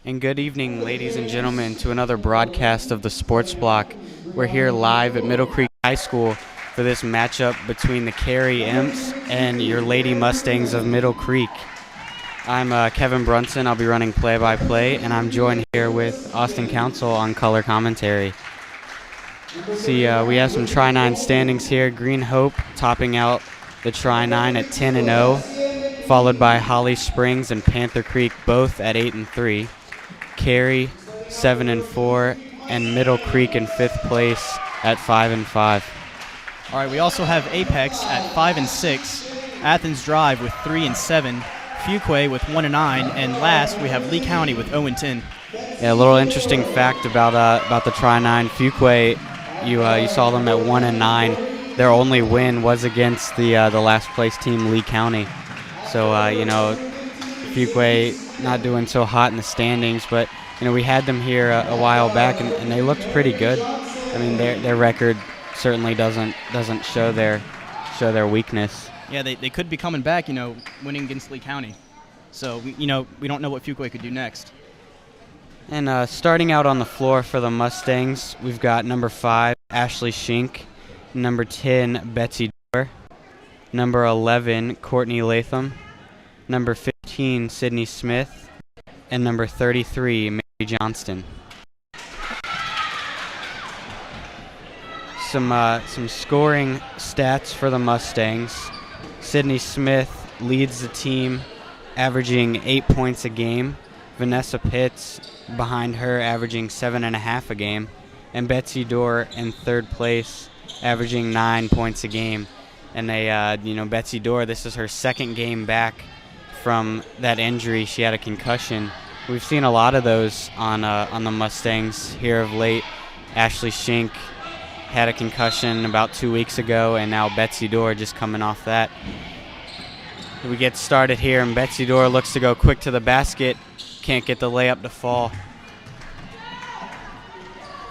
And good evening, ladies and gentlemen, to another broadcast of the Sports Block. We're here live at Middle Creek High School for this matchup between the Cary Imps and your Lady Mustangs of Middle Creek. I'm Kevin Brunson. I'll be running play-by-play, and I'm joined here with Austin Council on color commentary. See, we have some Tri-9 standings here. Green Hope topping out the Tri-9 at 10-0, followed by Holly Springs and Panther Creek both at 8-3. Cary 7-4, and Middle Creek in 5th place at 5-5. All right, we also have Apex at 5-6, Athens Drive with 3-7, Fuquay with 1-9, and last we have Lee County with 0-10. Yeah, a little interesting fact about the Tri-9. Fuquay, you saw them at 1-9. Their only win was against the last place team, Lee County. So Fuquay not doing so hot in the standings, but we had them here a while back, and they looked pretty good. I mean, their record certainly doesn't show their weakness. Yeah, they could be coming back, winning against Lee County. So we don't know what Fuquay could do next. And starting out on the floor for the Mustangs, we've got number 5, Ashley Schink, number 10, Betsy Dorr, number 11, Courtney Latham, number 15, Sydney Smith, and number 33, Mary Johnston. Some scoring stats for the Mustangs. Sydney Smith leads the team, averaging 8 points a game. Vanessa Pitts behind her, averaging 7.5 a game, and Betsy Dorr in 3rd place, averaging 9 points a game. And Betsy Dorr, this is her 2nd game back from that injury. She had a concussion. We've seen a lot of those on the Mustangs here of late. Ashley Schink had a concussion about 2 weeks ago, and now Betsy Dorr just coming off that. We get started here, and Betsy Dorr looks to go quick to the basket. Can't get the layup to fall.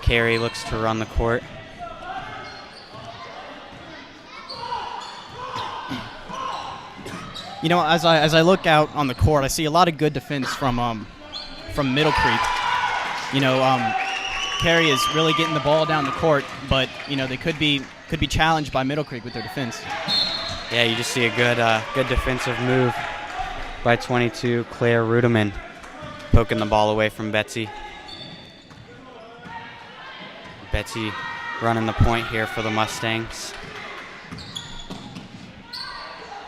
Cary looks to run the court. As I look out on the court, I see a lot of good defense from Middle Creek. Cary is really getting the ball down the court, but they could be challenged by Middle Creek with their defense. Yeah, you just see a good defensive move by 22 Claire Rudeman, poking the ball away from Betsy. Betsy running the point here for the Mustangs.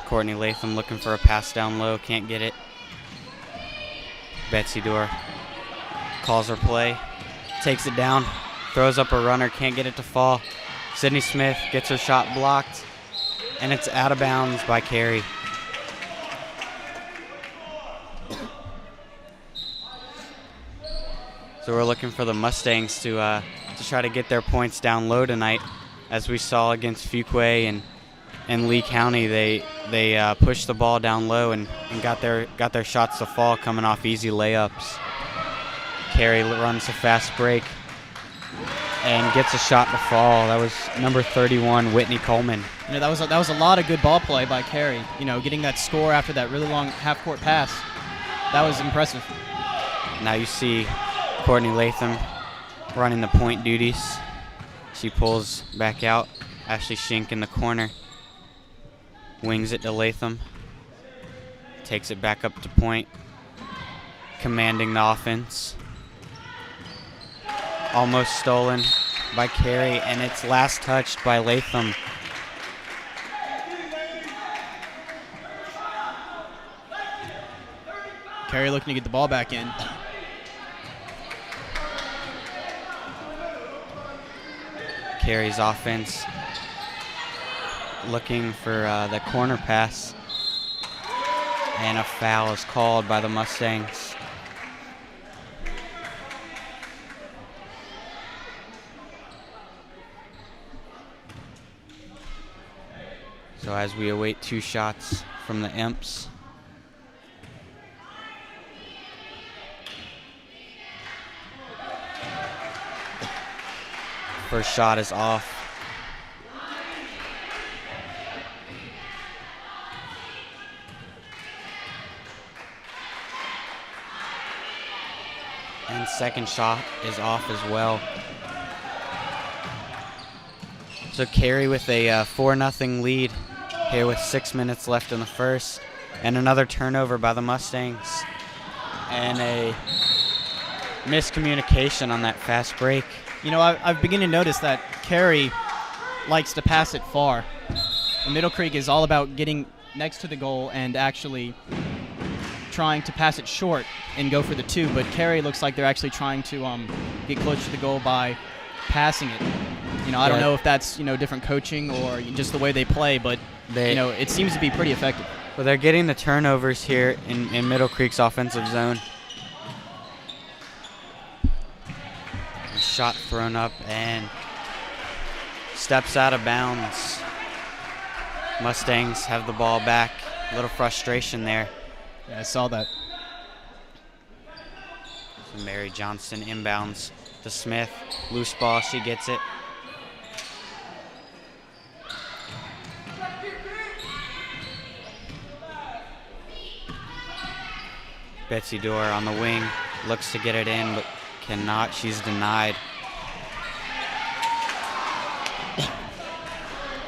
Courtney Latham looking for a pass down low, can't get it. Betsy Dorr calls her play, takes it down, throws up a runner, can't get it to fall. Sydney Smith gets her shot blocked, and it's out of bounds by Cary. So we're looking for the Mustangs to try to get their points down low tonight. As we saw against Fuquay and Lee County, they pushed the ball down low and got their shots to fall, coming off easy layups. Cary runs a fast break and gets a shot to fall. That was number 31, Whitney Coleman. That was a lot of good ball play by Cary. Getting that score after that really long half-court pass. That was impressive. Now you see Courtney Latham running the point duties. She pulls back out. Ashley Schink in the corner. Wings it to Latham. Takes it back up to point. Commanding the offense. Almost stolen by Cary, and it's last touched by Latham. Cary looking to get the ball back in. Cary's offense looking for the corner pass, and a foul is called by the Mustangs. So as we await 2 shots from the Imps. First shot is off. And second shot is off as well. So Cary with a 4-0 lead here with 6 minutes left in the first. And another turnover by the Mustangs. And a miscommunication on that fast break. You know, I've begun to notice that Cary likes to pass it far. And Middle Creek is all about getting next to the goal and actually trying to pass it short and go for the 2. But Cary looks like they're actually trying to get close to the goal by passing it. You know, I don't know if that's, different coaching or just the way they play, but, it seems to be pretty effective. Well, they're getting the turnovers here in Middle Creek's offensive zone. A shot thrown up and steps out of bounds. Mustangs have the ball back. A little frustration there. Yeah, I saw that. So Mary Johnson inbounds to Smith. Loose ball, she gets it. Betsy Dorr on the wing, looks to get it in, but cannot. She's denied.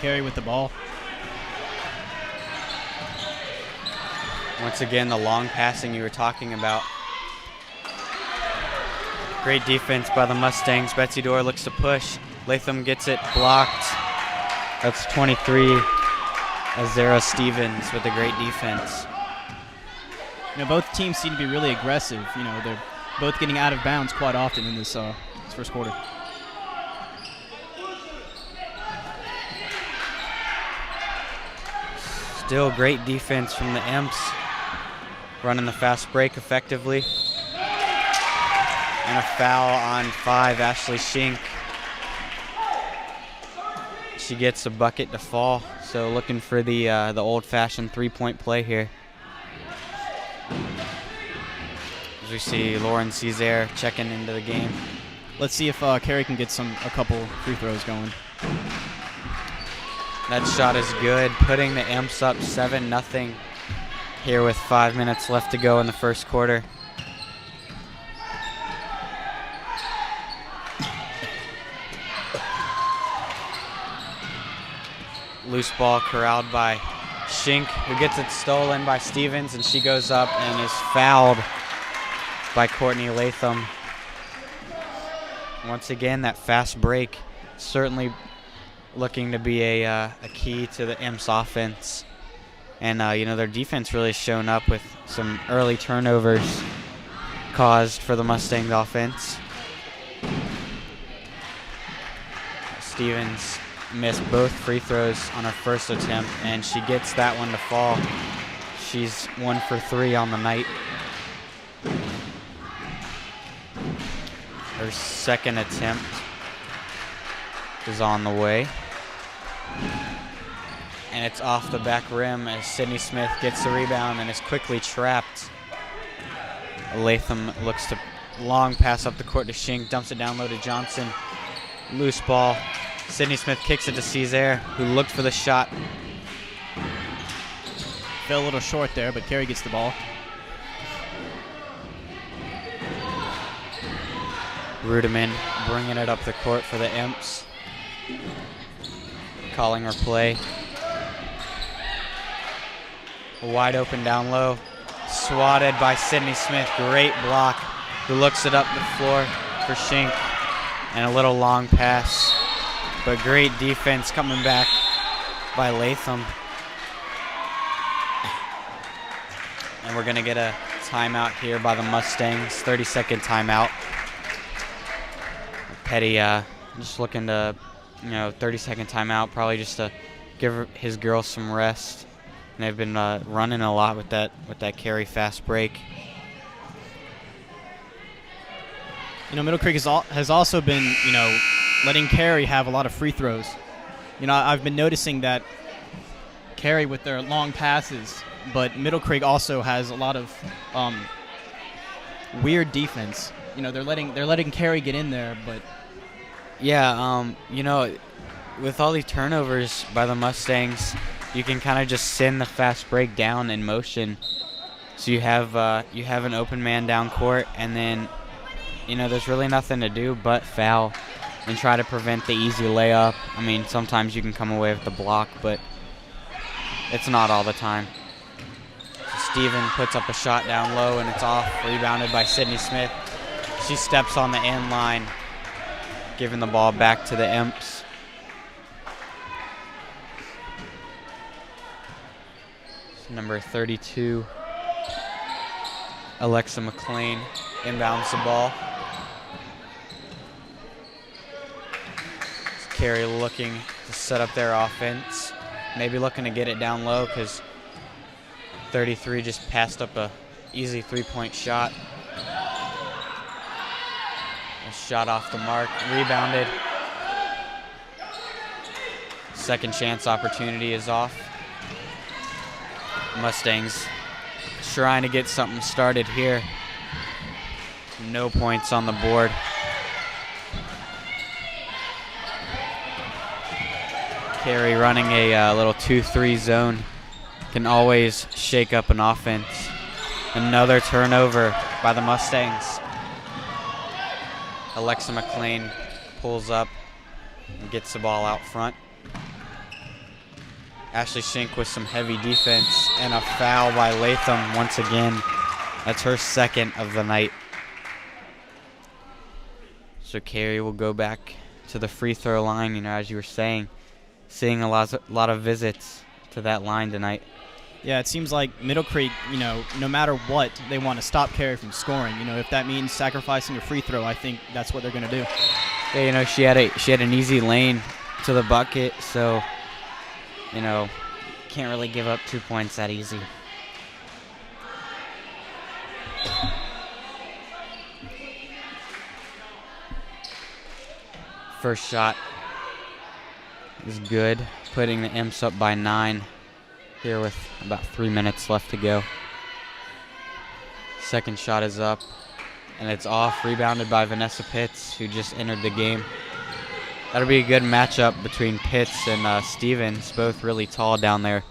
Cary with the ball. Once again, the long passing you were talking about. Great defense by the Mustangs. Betsy Dorr looks to push. Latham gets it blocked. That's 23. Azera Stevens with a great defense. Both teams seem to be really aggressive. They're both getting out of bounds quite often in this first quarter. Still great defense from the Imps. Running the fast break effectively. And a foul on 5, Ashley Shink. She gets a bucket to fall. So looking for the old-fashioned 3-point play here. As we see Lauren Cesare checking into the game. Let's see if Cary can get a couple free throws going. That shot is good, putting the Imps up 7-0 here with 5 minutes left to go in the first quarter. Loose ball corralled by Shink, who gets it stolen by Stevens, and she goes up and is fouled by Courtney Latham. Once again, that fast break certainly looking to be a key to the Imps offense. And, their defense really shown up with some early turnovers caused for the Mustangs offense. Stevens missed both free throws on her first attempt, and she gets that one to fall. She's 1 for 3 on the night. Her second attempt is on the way. And it's off the back rim as Sydney Smith gets the rebound and is quickly trapped. Latham looks to long pass up the court to Shink, dumps it down low to Johnson. Loose ball. Sydney Smith kicks it to Cesare, who looked for the shot. Fell a little short there, but Cary gets the ball. Rudeman bringing it up the court for the Imps. Calling her play. Wide open down low. Swatted by Sydney Smith. Great block. Who looks it up the floor for Shink. And a little long pass. But great defense coming back by Latham. And we're going to get a timeout here by the Mustangs. 30-second timeout. Petty just looking to, 30-second timeout, probably just to give his girls some rest. And they've been running a lot with that Cary fast break. Middle Creek has also been, letting Cary have a lot of free throws. I've been noticing that Cary with their long passes, but Middle Creek also has a lot of weird defense. They're letting Cary get in there, but yeah, with all these turnovers by the Mustangs, you can kind of just send the fast break down in motion. So you have an open man down court, and then there's really nothing to do but foul and try to prevent the easy layup. I mean, sometimes you can come away with the block, but it's not all the time. So Steven puts up a shot down low, and it's off, rebounded by Sydney Smith. She steps on the end line, giving the ball back to the Imps. Number 32, Alexa McLean, inbounds the ball. Cary looking to set up their offense. Maybe looking to get it down low because 33 just passed up a easy three-point shot. A shot off the mark, rebounded. Second chance opportunity is off. Mustangs trying to get something started here. No points on the board. Cary running a little 2-3 zone can always shake up an offense. Another turnover by the Mustangs. Alexa McLean pulls up and gets the ball out front. Ashley Shink with some heavy defense and a foul by Latham once again. That's her second of the night. So Cary will go back to the free throw line, as you were saying. Seeing a lot of visits to that line tonight. Yeah, it seems like Middle Creek, no matter what, they want to stop Cary from scoring. If that means sacrificing a free throw, I think that's what they're going to do. Yeah, she had an easy lane to the bucket, so can't really give up 2 points that easy. First shot is good, putting the Imps up by 9 here with about 3 minutes left to go. Second shot is up, and it's off, rebounded by Vanessa Pitts, who just entered the game. That'll be a good matchup between Pitts and Stevens, both really tall down there,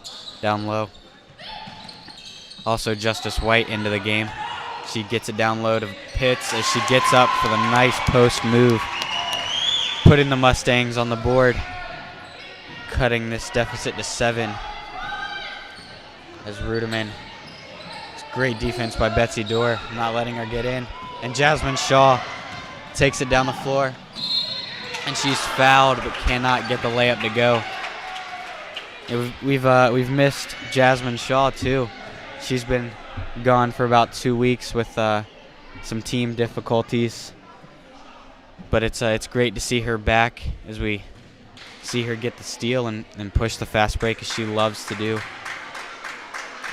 down low. Also, Justice White into the game. She gets it down low to Pitts as she gets up for the nice post move, putting the Mustangs on the board, cutting this deficit to 7. As Ruderman, it's great defense by Betsy Dorr, not letting her get in. And Jasmine Shaw takes it down the floor. And she's fouled, but cannot get the layup to go. We've missed Jasmine Shaw too. She's been gone for about 2 weeks with some team difficulties. But it's great to see her back as we see her get the steal and push the fast break as she loves to do.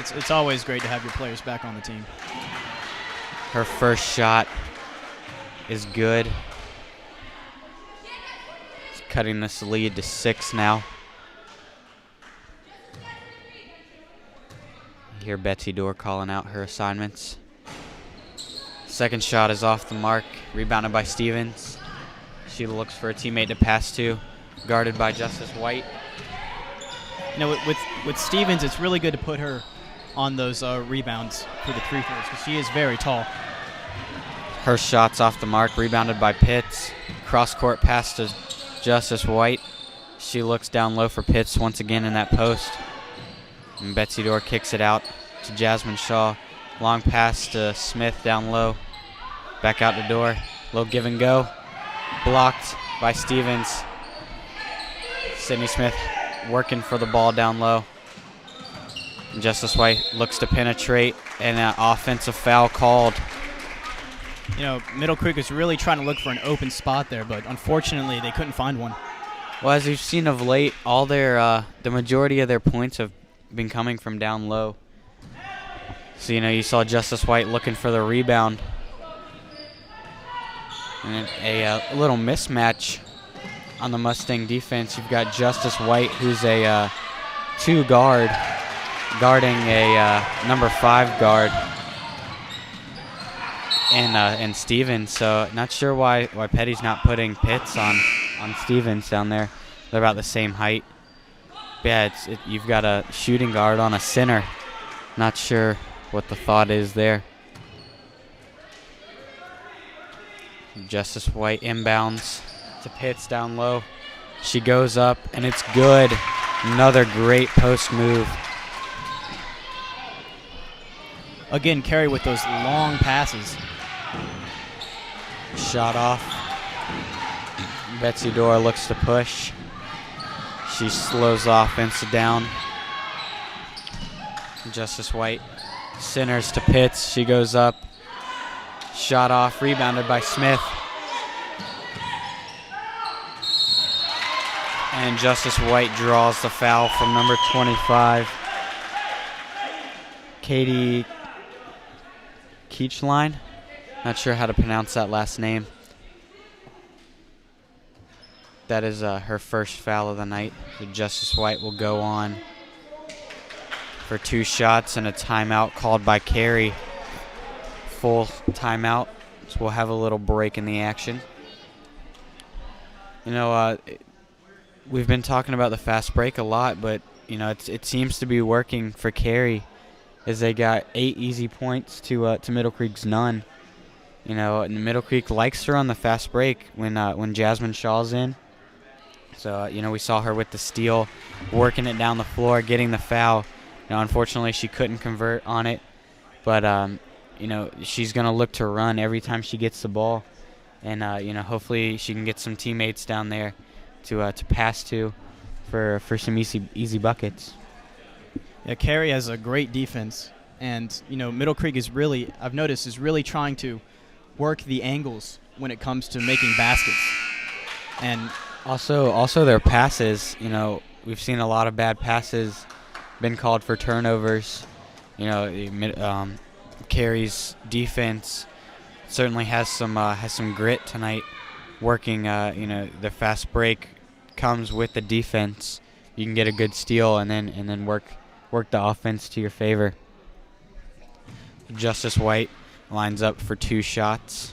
It's always great to have your players back on the team. Her first shot is good. Cutting this lead to 6 now. You hear Betsy Dorr calling out her assignments. Second shot is off the mark, rebounded by Stevens. She looks for a teammate to pass to, guarded by Justice White. With Stevens, it's really good to put her on those rebounds for the free throws because she is very tall. Her shot's off the mark, rebounded by Pitts. Cross-court pass to Justice White. She looks down low for Pitts once again in that post. And Betsy Dorr kicks it out to Jasmine Shaw. Long pass to Smith down low. Back out the door. Little give and go. Blocked by Stevens. Sydney Smith working for the ball down low. And Justice White looks to penetrate, and an offensive foul called. Middle Creek is really trying to look for an open spot there, but unfortunately they couldn't find one. Well, as you've seen of late, all the majority of their points have been coming from down low. So, you saw Justice White looking for the rebound. And a little mismatch on the Mustang defense. You've got Justice White, who's a 2 guard, guarding a number 5 guard. And Stevens, so not sure why Petty's not putting Pitts on Stevens down there. They're about the same height. But yeah, you've got a shooting guard on a center. Not sure what the thought is there. Justice White inbounds to Pitts down low. She goes up, and it's good. Another great post move. Again, Cary with those long passes. Shot off. Betsy Dora looks to push. She slows offense down. Justice White centers to Pitts. She goes up. Shot off, rebounded by Smith. And Justice White draws the foul from number 25. Katie Keachline. Not sure how to pronounce that last name. That is her first foul of the night. So Justice White will go on for 2 shots and a timeout called by Cary. Full timeout, so we'll have a little break in the action. You know, we've been talking about the fast break a lot, but you know it seems to be working for Cary, as they got 8 easy points to Middle Creek's none. You know, and Middle Creek likes her on the fast break when Jasmine Shaw's in. So you know, we saw her with the steal, working it down the floor, getting the foul. You know, unfortunately she couldn't convert on it, but you know, she's gonna look to run every time she gets the ball, and you know, hopefully she can get some teammates down there to pass to for some easy buckets. Yeah, Cary has a great defense, and you know, Middle Creek is really, I've noticed, is really trying to work the angles when it comes to making baskets. And also their passes, you know, we've seen a lot of bad passes been called for turnovers. You know, Cary's defense certainly has some grit tonight. Working, you know, the fast break comes with the defense. You can get a good steal and then work the offense to your favor. Justice White lines up for 2 shots.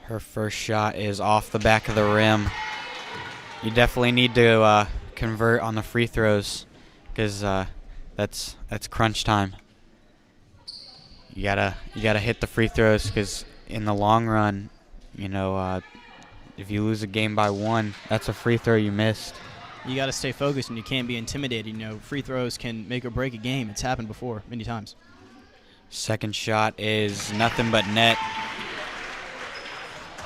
Her first shot is off the back of the rim. You definitely need to convert on the free throws, because that's crunch time. You gotta hit the free throws, because in the long run, you know, if you lose a game by 1, that's a free throw you missed. You got to stay focused, and you can't be intimidated. You know, free throws can make or break a game. It's happened before many times. Second shot is nothing but net.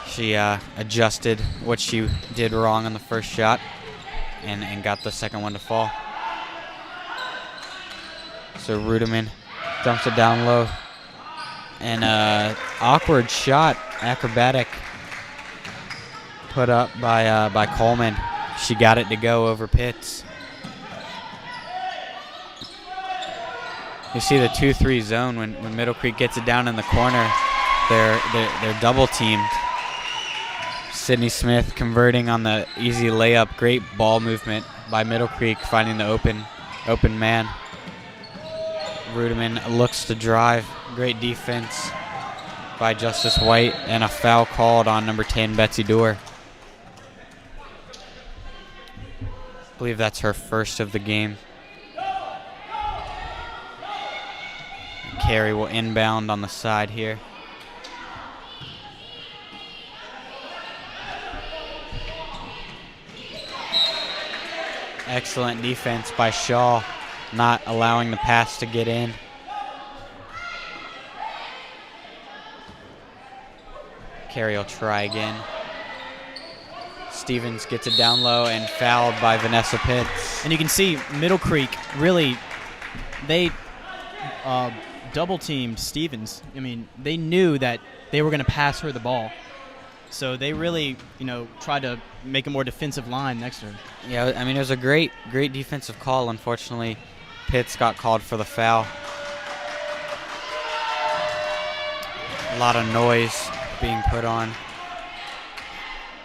She adjusted what she did wrong on the first shot and got the second one to fall. So Ruderman dumps it down low. And awkward shot, acrobatic, put up by Coleman. She got it to go over Pitts. You see the 2-3 zone when Middle Creek gets it down in the corner. They're double teamed. Sydney Smith converting on the easy layup. Great ball movement by Middle Creek, finding the open man. Ruderman looks to drive. Great defense by Justice White, and a foul called on number 10, Betsy Dorr. I believe that's her first of the game. Cary will inbound on the side here. Excellent defense by Shaw, not allowing the pass to get in. Cary will try again. Stevens gets it down low and fouled by Vanessa Pitts. And you can see Middle Creek really, they double-teamed Stevens. I mean, they knew that they were going to pass her the ball. So they really, you know, tried to make a more defensive line next to her. Yeah, I mean, it was a great defensive call. Unfortunately, Pitts got called for the foul. A lot of noise being put on.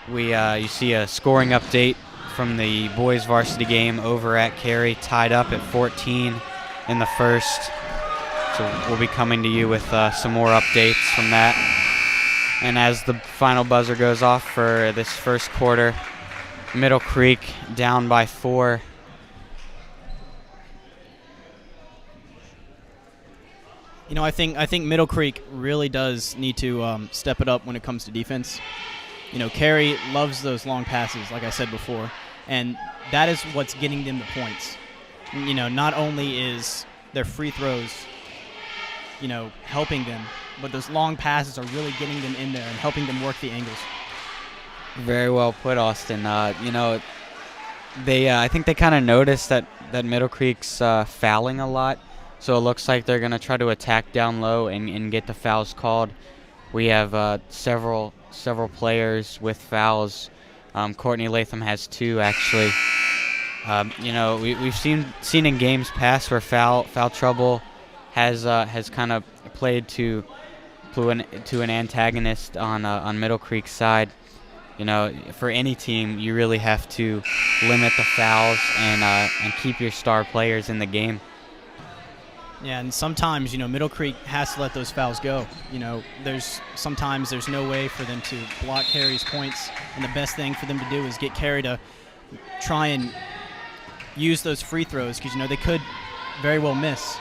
You see a scoring update from the boys varsity game over at Cary, tied up at 14 in the first. So we'll be coming to you with some more updates from that. And as the final buzzer goes off for this first quarter, Middle Creek down by 4. I think Middle Creek really does need to step it up when it comes to defense. Cary loves those long passes, like I said before, and that is what's getting them the points. Not only is their free throws, helping them, but those long passes are really getting them in there and helping them work the angles. Very well put, Austin. They I think they kind of noticed that Middle Creek's fouling a lot, so it looks like they're going to try to attack down low and get the fouls called. We have several players with fouls. Courtney Latham has 2, actually. We've seen in games past where foul trouble has kind of played to an antagonist on Middle Creek's side. For any team, you really have to limit the fouls and keep your star players in the game. Yeah, and sometimes, Middle Creek has to let those fouls go. Sometimes there's no way for them to block Cary's points, and the best thing for them to do is get Cary to try and use those free throws because, they could very well miss.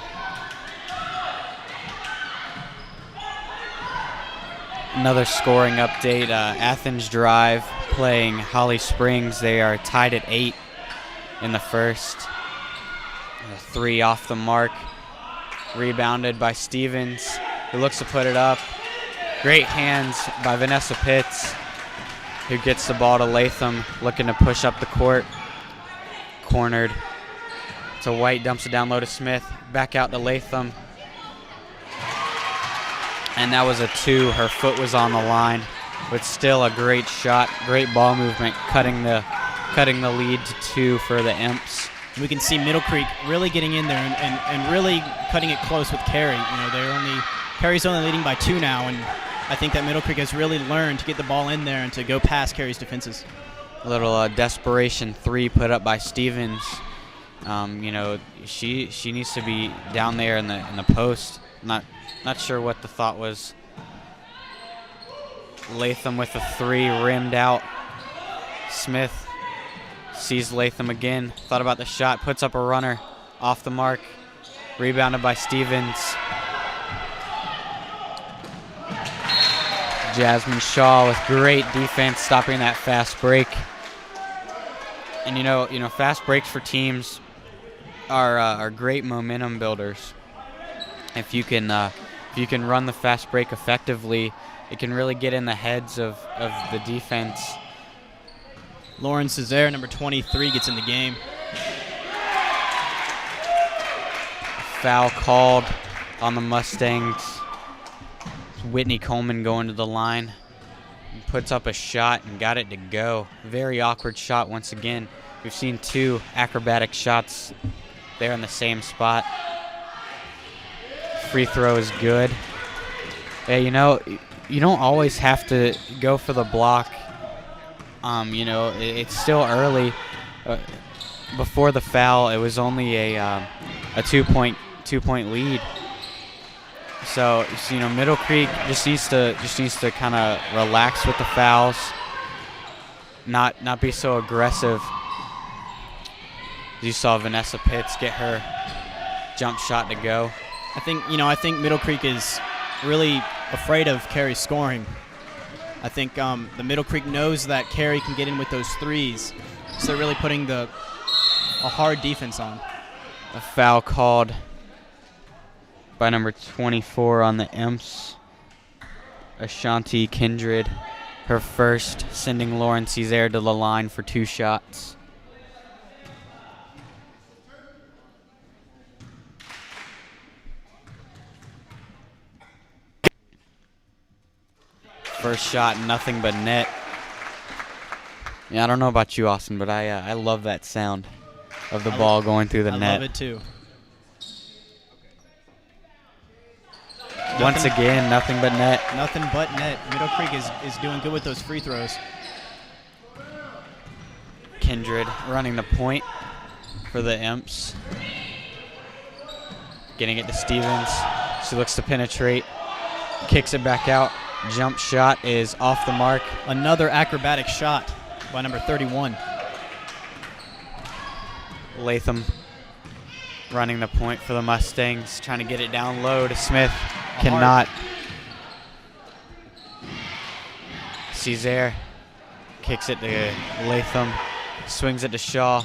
Another scoring update, Athens Drive playing Holly Springs. They are tied at 8 in the first. 3 off the mark. Rebounded by Stevens, who looks to put it up. Great hands by Vanessa Pitts, who gets the ball to Latham, looking to push up the court. Cornered to White, dumps it down low to Smith. Back out to Latham. And that was a 2. Her foot was on the line, but still a great shot, great ball movement, cutting the lead to 2 for the Imps. We can see Middle Creek really getting in there and really cutting it close with Cary. Cary's only leading by 2 now, and I think that Middle Creek has really learned to get the ball in there and to go past Cary's defenses. A little desperation 3 put up by Stevens. She needs to be down there in the post. Not sure what the thought was. Latham with a 3, rimmed out. Smith sees Latham again, thought about the shot, puts up a runner, off the mark, rebounded by Stevens. Jasmine Shaw with great defense, stopping that fast break. And fast breaks for teams are great momentum builders. If you can run the fast break effectively, it can really get in the heads of the defense. Lauren Cesare, number 23, gets in the game. Foul called on the Mustangs. Whitney Coleman going to the line. Puts up a shot and got it to go. Very awkward shot once again. We've seen 2 acrobatic shots there in the same spot. Free throw is good. Yeah, you don't always have to go for the block. It's still early. Before the foul, it was only a 2-point lead. So Middle Creek just needs to kind of relax with the fouls, not be so aggressive. You saw Vanessa Pitts get her jump shot to go. I think Middle Creek is really afraid of Cary scoring. I think the Middle Creek knows that Cary can get in with those 3s, so they're really putting a hard defense on. A foul called by number 24 on the Imps. Ashanti Kindred, her first, sending Lauren Cesare to the line for 2 shots. First shot, nothing but net. Yeah, I don't know about you, Austin, but I love that sound of the ball going through the net. I love it too. Once again, nothing but net. Nothing but net. Middle Creek is doing good with those free throws. Kindred running the point for the Imps. Getting it to Stevens. She looks to penetrate. Kicks it back out. Jump shot is off the mark. Another acrobatic shot by number 31. Latham running the point for the Mustangs, trying to get it down low to Smith. Cannot. Cesare kicks it to Latham, swings it to Shaw,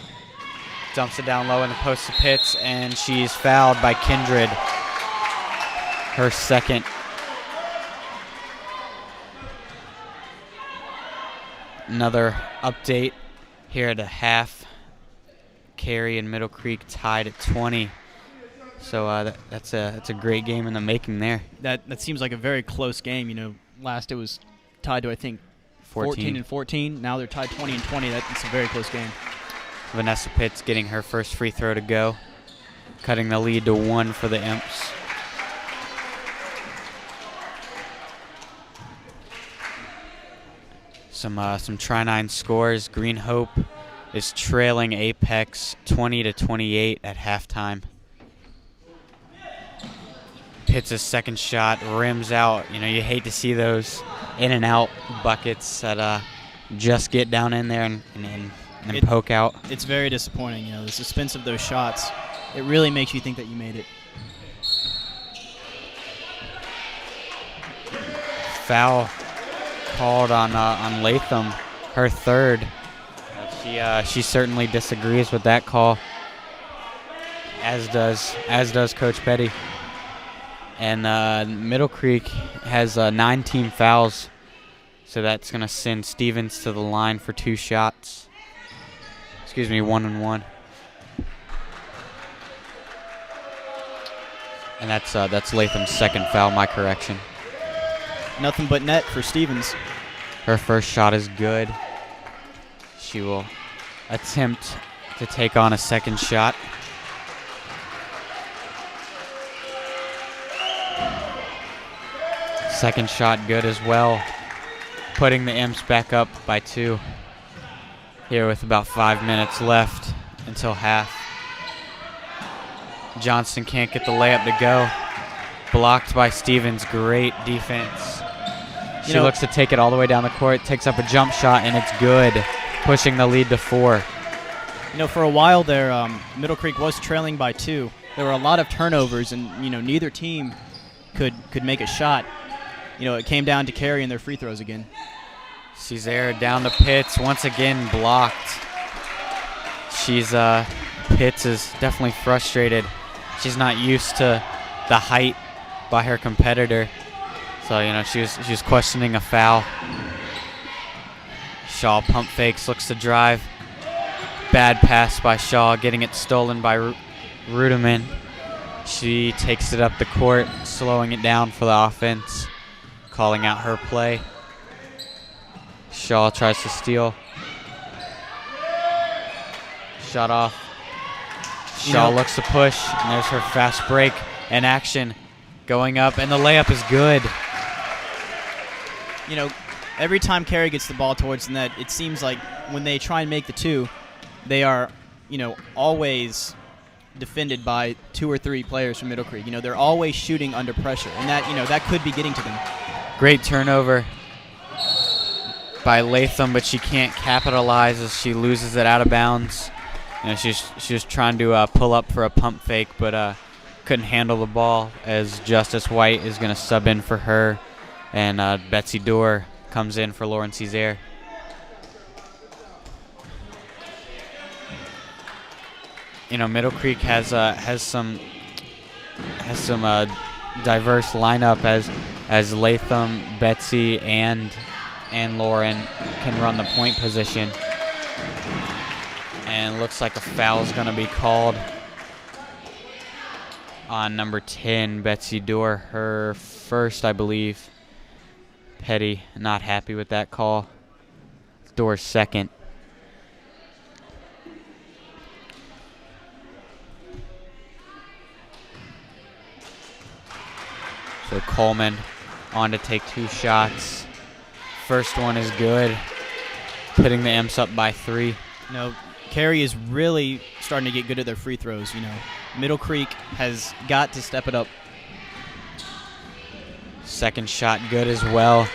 dumps it down low in the post to Pitts, and she's fouled by Kindred. Her second. Another update here at a half. Cary and Middle Creek tied at 20. So that's a great game in the making there. That seems like a very close game. You know, last it was tied to, I think, 14 and 14. Now they're tied 20 and 20. That's a very close game. Vanessa Pitts getting her first free throw to go, cutting the lead to 1 for the Imps. Some Tri-9 scores. Green Hope is trailing Apex 20-28 at halftime. Pitts' second shot rims out. You know, you hate to see those in and out buckets that just get down in there and poke out. It's very disappointing. You know, the suspense of those shots, it really makes you think that you made it. Foul called on Latham, her third. She certainly disagrees with that call, as does Coach Petty. And Middle Creek has 9 team fouls, so that's going to send Stevens to the line for 2 shots. Excuse me, 1 and 1. And that's Latham's second foul, my correction. Nothing but net for Stevens. Her first shot is good. She will attempt to take on a second shot. Second shot good as well, putting the Imps back up by 2 here with about 5 minutes left until half. Johnston can't get the layup to go. Blocked by Stevens. Great defense. She looks to take it all the way down the court, takes up a jump shot, and it's good, pushing the lead to 4. You know, for a while there, Middle Creek was trailing by 2. There were a lot of turnovers, and, you know, neither team could make a shot. You know, it came down to Cary and their free throws again. Cesare down to Pitts, once again blocked. Pitts is definitely frustrated. She's not used to the height by her competitor. So, you know, she was questioning a foul. Shaw pump fakes, looks to drive. Bad pass by Shaw, getting it stolen by Rudeman. She takes it up the court, slowing it down for the offense, calling out her play. Shaw tries to steal. Shot off. Shaw looks to push, and there's her fast break and action going up, and the layup is good. You know, every time Cary gets the ball towards the net, it seems like when they try and make the 2, they are, you know, always defended by 2 or 3 players from Middle Creek. You know, they're always shooting under pressure, and that, you know, that could be getting to them. Great turnover by Latham, but she can't capitalize as she loses it out of bounds. You know, she was trying to pull up for a pump fake, but couldn't handle the ball as Justice White is going to sub in for her, and Betsy Dorr comes in for Lauren Cesare. You know, Middle Creek has some diverse lineup as Latham, Betsy, and Lauren can run the point position. And looks like a foul is going to be called on number 10, Betsy Dorr, her first, I believe. Petty not happy with that call. Dorr's second. So Coleman on to take 2 shots. First one is good, putting the Imps up by 3. You know, Cary is really starting to get good at their free throws. You know, Middle Creek has got to step it up. Second shot good as well.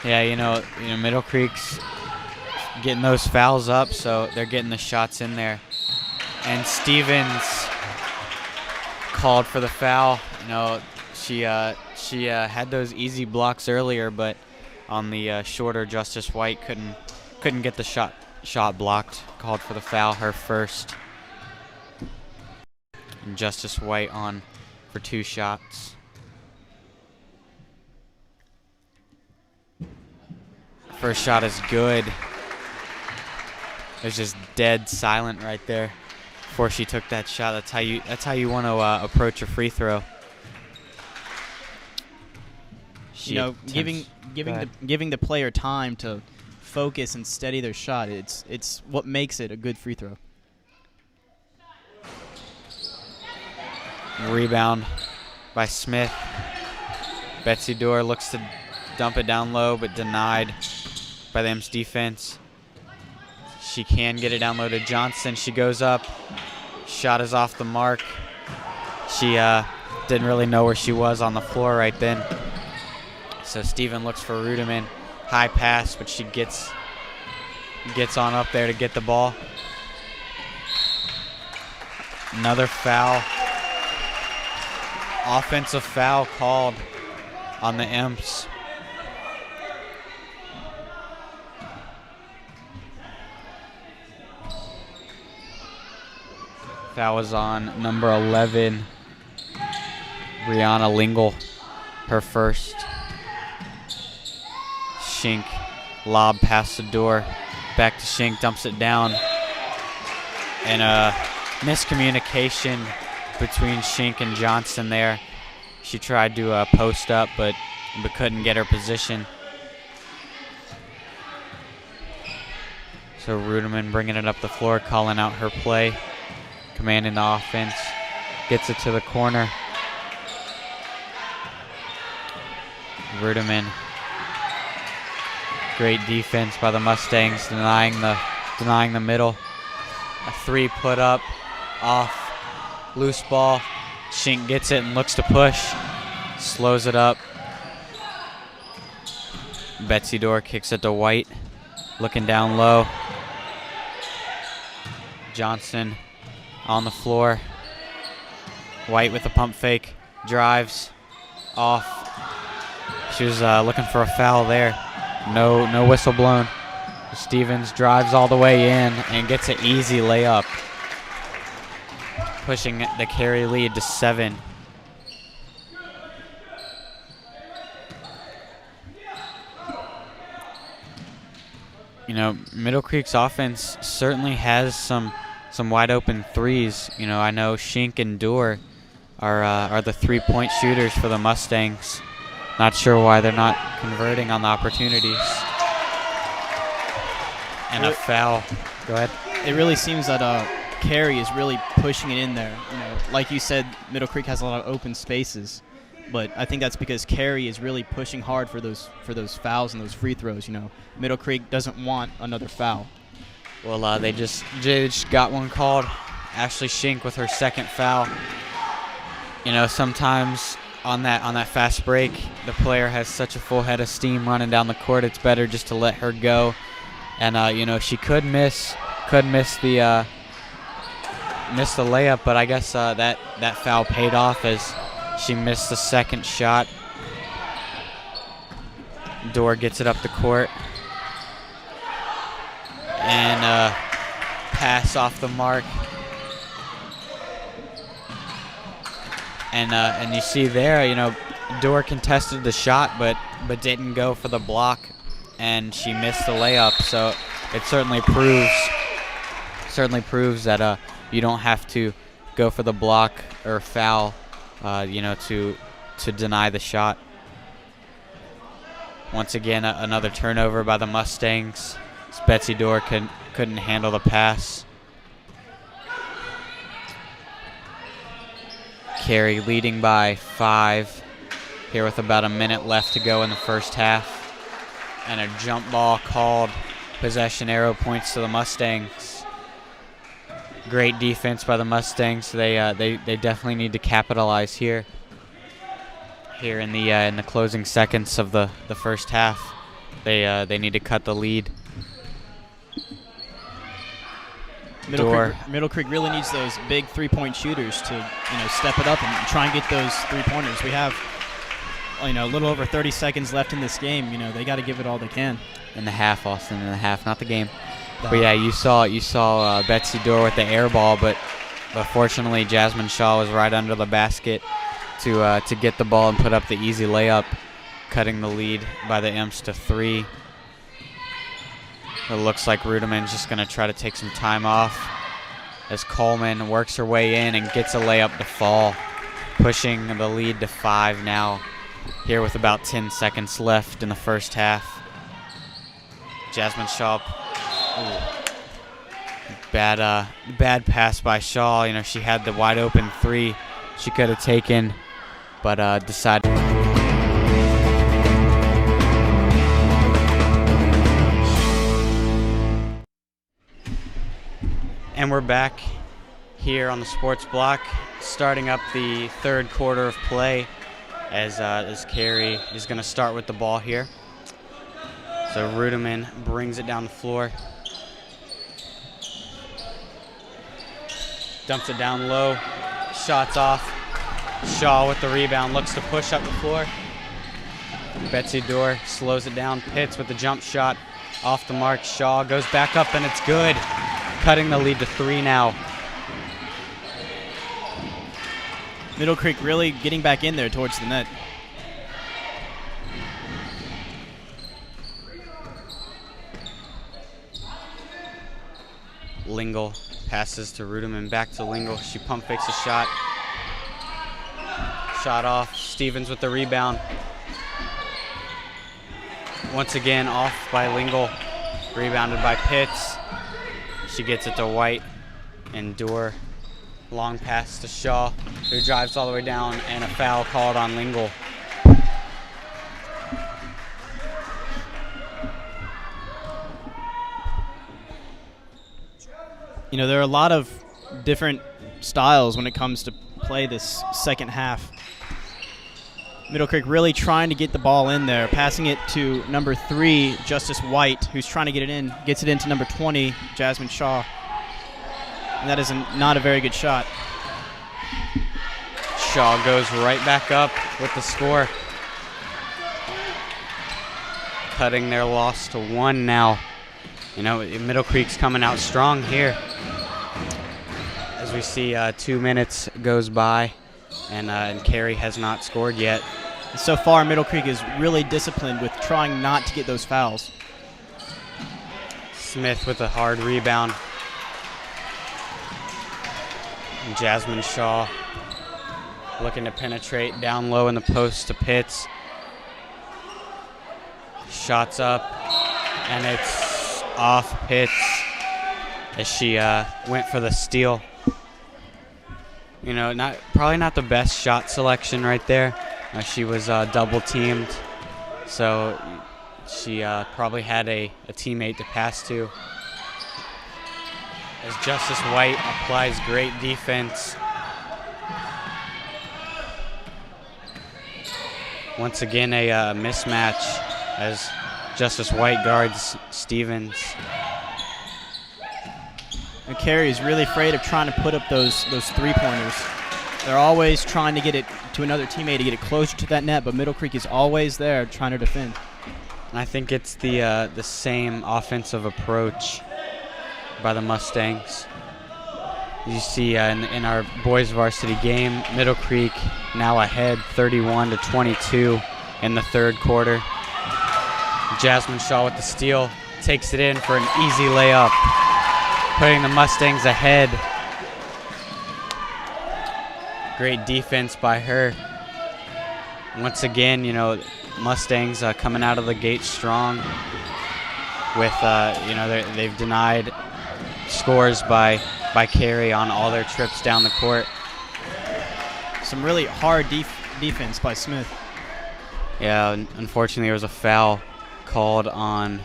Yeah, you know, Middle Creek's getting those fouls up, so they're getting the shots in there. And Stevens called for the foul. You know, she had those easy blocks earlier, but on the shorter, Justice White couldn't get the shot blocked. Called for the foul, her first. And Justice White on for 2 shots. First shot is good. It was just dead silent right there before she took that shot. That's how you want to approach a free throw. Giving the player time to focus and steady their shot. It's what makes it a good free throw. Rebound by Smith. Betsy Dorr looks to dump it down low, but denied by the Imps defense. She can get it down low to Johnson. She goes up. Shot is off the mark. She didn't really know where she was on the floor right then. So Steven looks for Ruderman. High pass, but she gets on up there to get the ball. Another foul. Offensive foul called on the Imps. Foul was on number 11, Brianna Lingle, her first. Shink, lob past the door, back to Shink, dumps it down. And a miscommunication between Shink and Johnson there. She tried to post up, but couldn't get her position. So Ruderman bringing it up the floor, calling out her play, commanding the offense, gets it to the corner. Ruderman, great defense by the Mustangs, denying the middle. A 3 put up, off. Loose ball. Shink gets it and looks to push. Slows it up. Betsy Dorr kicks it to White. Looking down low. Johnson on the floor. White with a pump fake. Drives. Off. She was looking for a foul there. No whistle blown. Stevens drives all the way in and gets an easy layup, pushing the Cary lead to 7. You know, Middle Creek's offense certainly has some wide open threes. You know, I know Shink and Dorr are the 3-point shooters for the Mustangs. Not sure why they're not converting on the opportunities. And a foul. Go ahead. It really seems that Cary is really pushing it in there. You know, like you said, Middle Creek has a lot of open spaces, but I think that's because Cary is really pushing hard for those fouls and those free throws. You know, Middle Creek doesn't want another foul. Well, they just got one called. Ashley Shink with her second foul. You know, sometimes on that fast break, the player has such a full head of steam running down the court. It's better just to let her go. And you know, she could miss the layup, but I guess that foul paid off as she missed the second shot. Dorr gets it up the court, and pass off the mark. And you see there, you know, Dorr contested the shot, but didn't go for the block, and she missed the layup. So it certainly proves that you don't have to go for the block or foul, you know, to deny the shot. Once again, another turnover by the Mustangs. Betsy Dorr couldn't handle the pass. Cary leading by 5 here with about a minute left to go in the first half. And a jump ball called. Possession arrow points to the Mustangs. Great defense by the Mustangs. They definitely need to capitalize here in the closing seconds of the first half. They need to cut the lead. Middle Creek really needs those big three-point shooters to step it up and try and get those three-pointers. We have a little over 30 seconds left in this game. They got to give it all they can. In the half, Austin, in the half, not the game. But yeah, you saw Betsy Dorr with the air ball, but fortunately Jasmine Shaw was right under the basket to get the ball and put up the easy layup, cutting the lead by the Imps to 3. It looks like Ruderman's just going to try to take some time off as Coleman works her way in and gets a layup to fall, pushing the lead to 5 now here with about 10 seconds left in the first half. Jasmine Shaw, bad pass by Shaw. She had the wide open 3 she could have taken, but decided. And we're back here on the sports block, starting up the third quarter of play as Cary is going to start with the ball here. So Ruderman brings it down the floor, dumps it down low, shots off. Shaw with the rebound, looks to push up the floor. Betsy Dorr slows it down. Pitts with the jump shot off the mark. Shaw goes back up and it's good, cutting the lead to 3 now. Middle Creek really getting back in there towards the net. Lingle passes to Ruderman, back to Lingle. She pump fakes a shot. Shot off. Stevens with the rebound. Once again off by Lingle. Rebounded by Pitts. She gets it to White and Dorr. Long pass to Shaw, who drives all the way down, and a foul called on Lingle. There are a lot of different styles when it comes to play this second half. Middle Creek really trying to get the ball in there, passing it to number 3, Justice White, who's trying to get it in, gets it into number 20, Jasmine Shaw. And that is not a very good shot. Shaw goes right back up with the score, cutting their loss to 1 now. Middle Creek's coming out strong here. As we see 2 minutes goes by, and Cary has not scored yet. So far, Middle Creek is really disciplined with trying not to get those fouls. Smith with a hard rebound. And Jasmine Shaw looking to penetrate down low in the post to Pitts. Shots up, and it's off Pitts as she went for the steal. Probably not the best shot selection right there. She was double teamed, so she probably had a teammate to pass to. As Justice White applies great defense. Once again, a mismatch as Justice White guards Stevens. And Cary is really afraid of trying to put up those three-pointers. They're always trying to get it to another teammate to get it closer to that net, but Middle Creek is always there trying to defend. And I think it's the same offensive approach by the Mustangs. You see in our boys varsity game, Middle Creek now ahead 31-22 in the third quarter. Jasmine Shaw with the steal, takes it in for an easy layup, putting the Mustangs ahead. Great defense by her. Once again, Mustangs coming out of the gate strong with, they've denied scores by Cary on all their trips down the court. Some really hard defense by Smith. Yeah, unfortunately there was a foul called on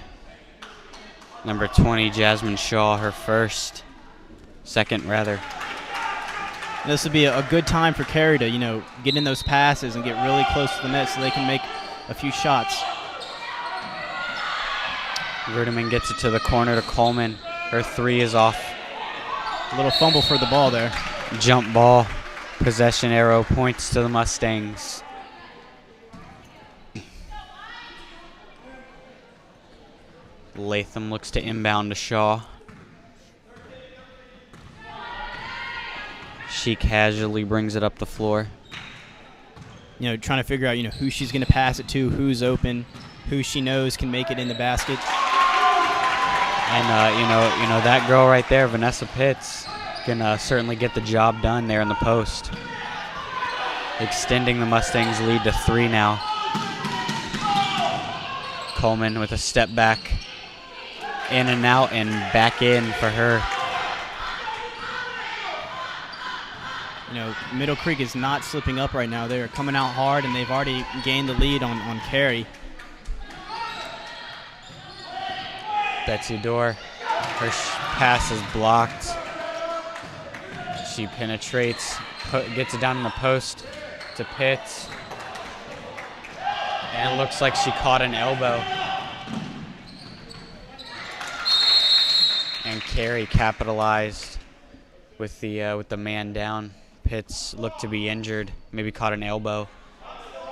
number 20, Jasmine Shaw, her second rather. This would be a good time for Cary to, get in those passes and get really close to the net so they can make a few shots. Ruderman gets it to the corner to Coleman. Her 3 is off. A little fumble for the ball there. Jump ball. Possession arrow points to the Mustangs. Latham looks to inbound to Shaw. She casually brings it up the floor. Trying to figure out, who she's going to pass it to, who's open, who she knows can make it in the basket. And that girl right there, Vanessa Pitts, can certainly get the job done there in the post. Extending the Mustangs' lead to 3 now. Coleman with a step back, in and out, and back in for her. Middle Creek is not slipping up right now. They're coming out hard, and they've already gained the lead on Cary. Betsy Dorr, her pass is blocked. She penetrates, gets it down in the post to Pitts. And it looks like she caught an elbow. And Cary capitalized with the man down. Pitts looked to be injured, maybe caught an elbow,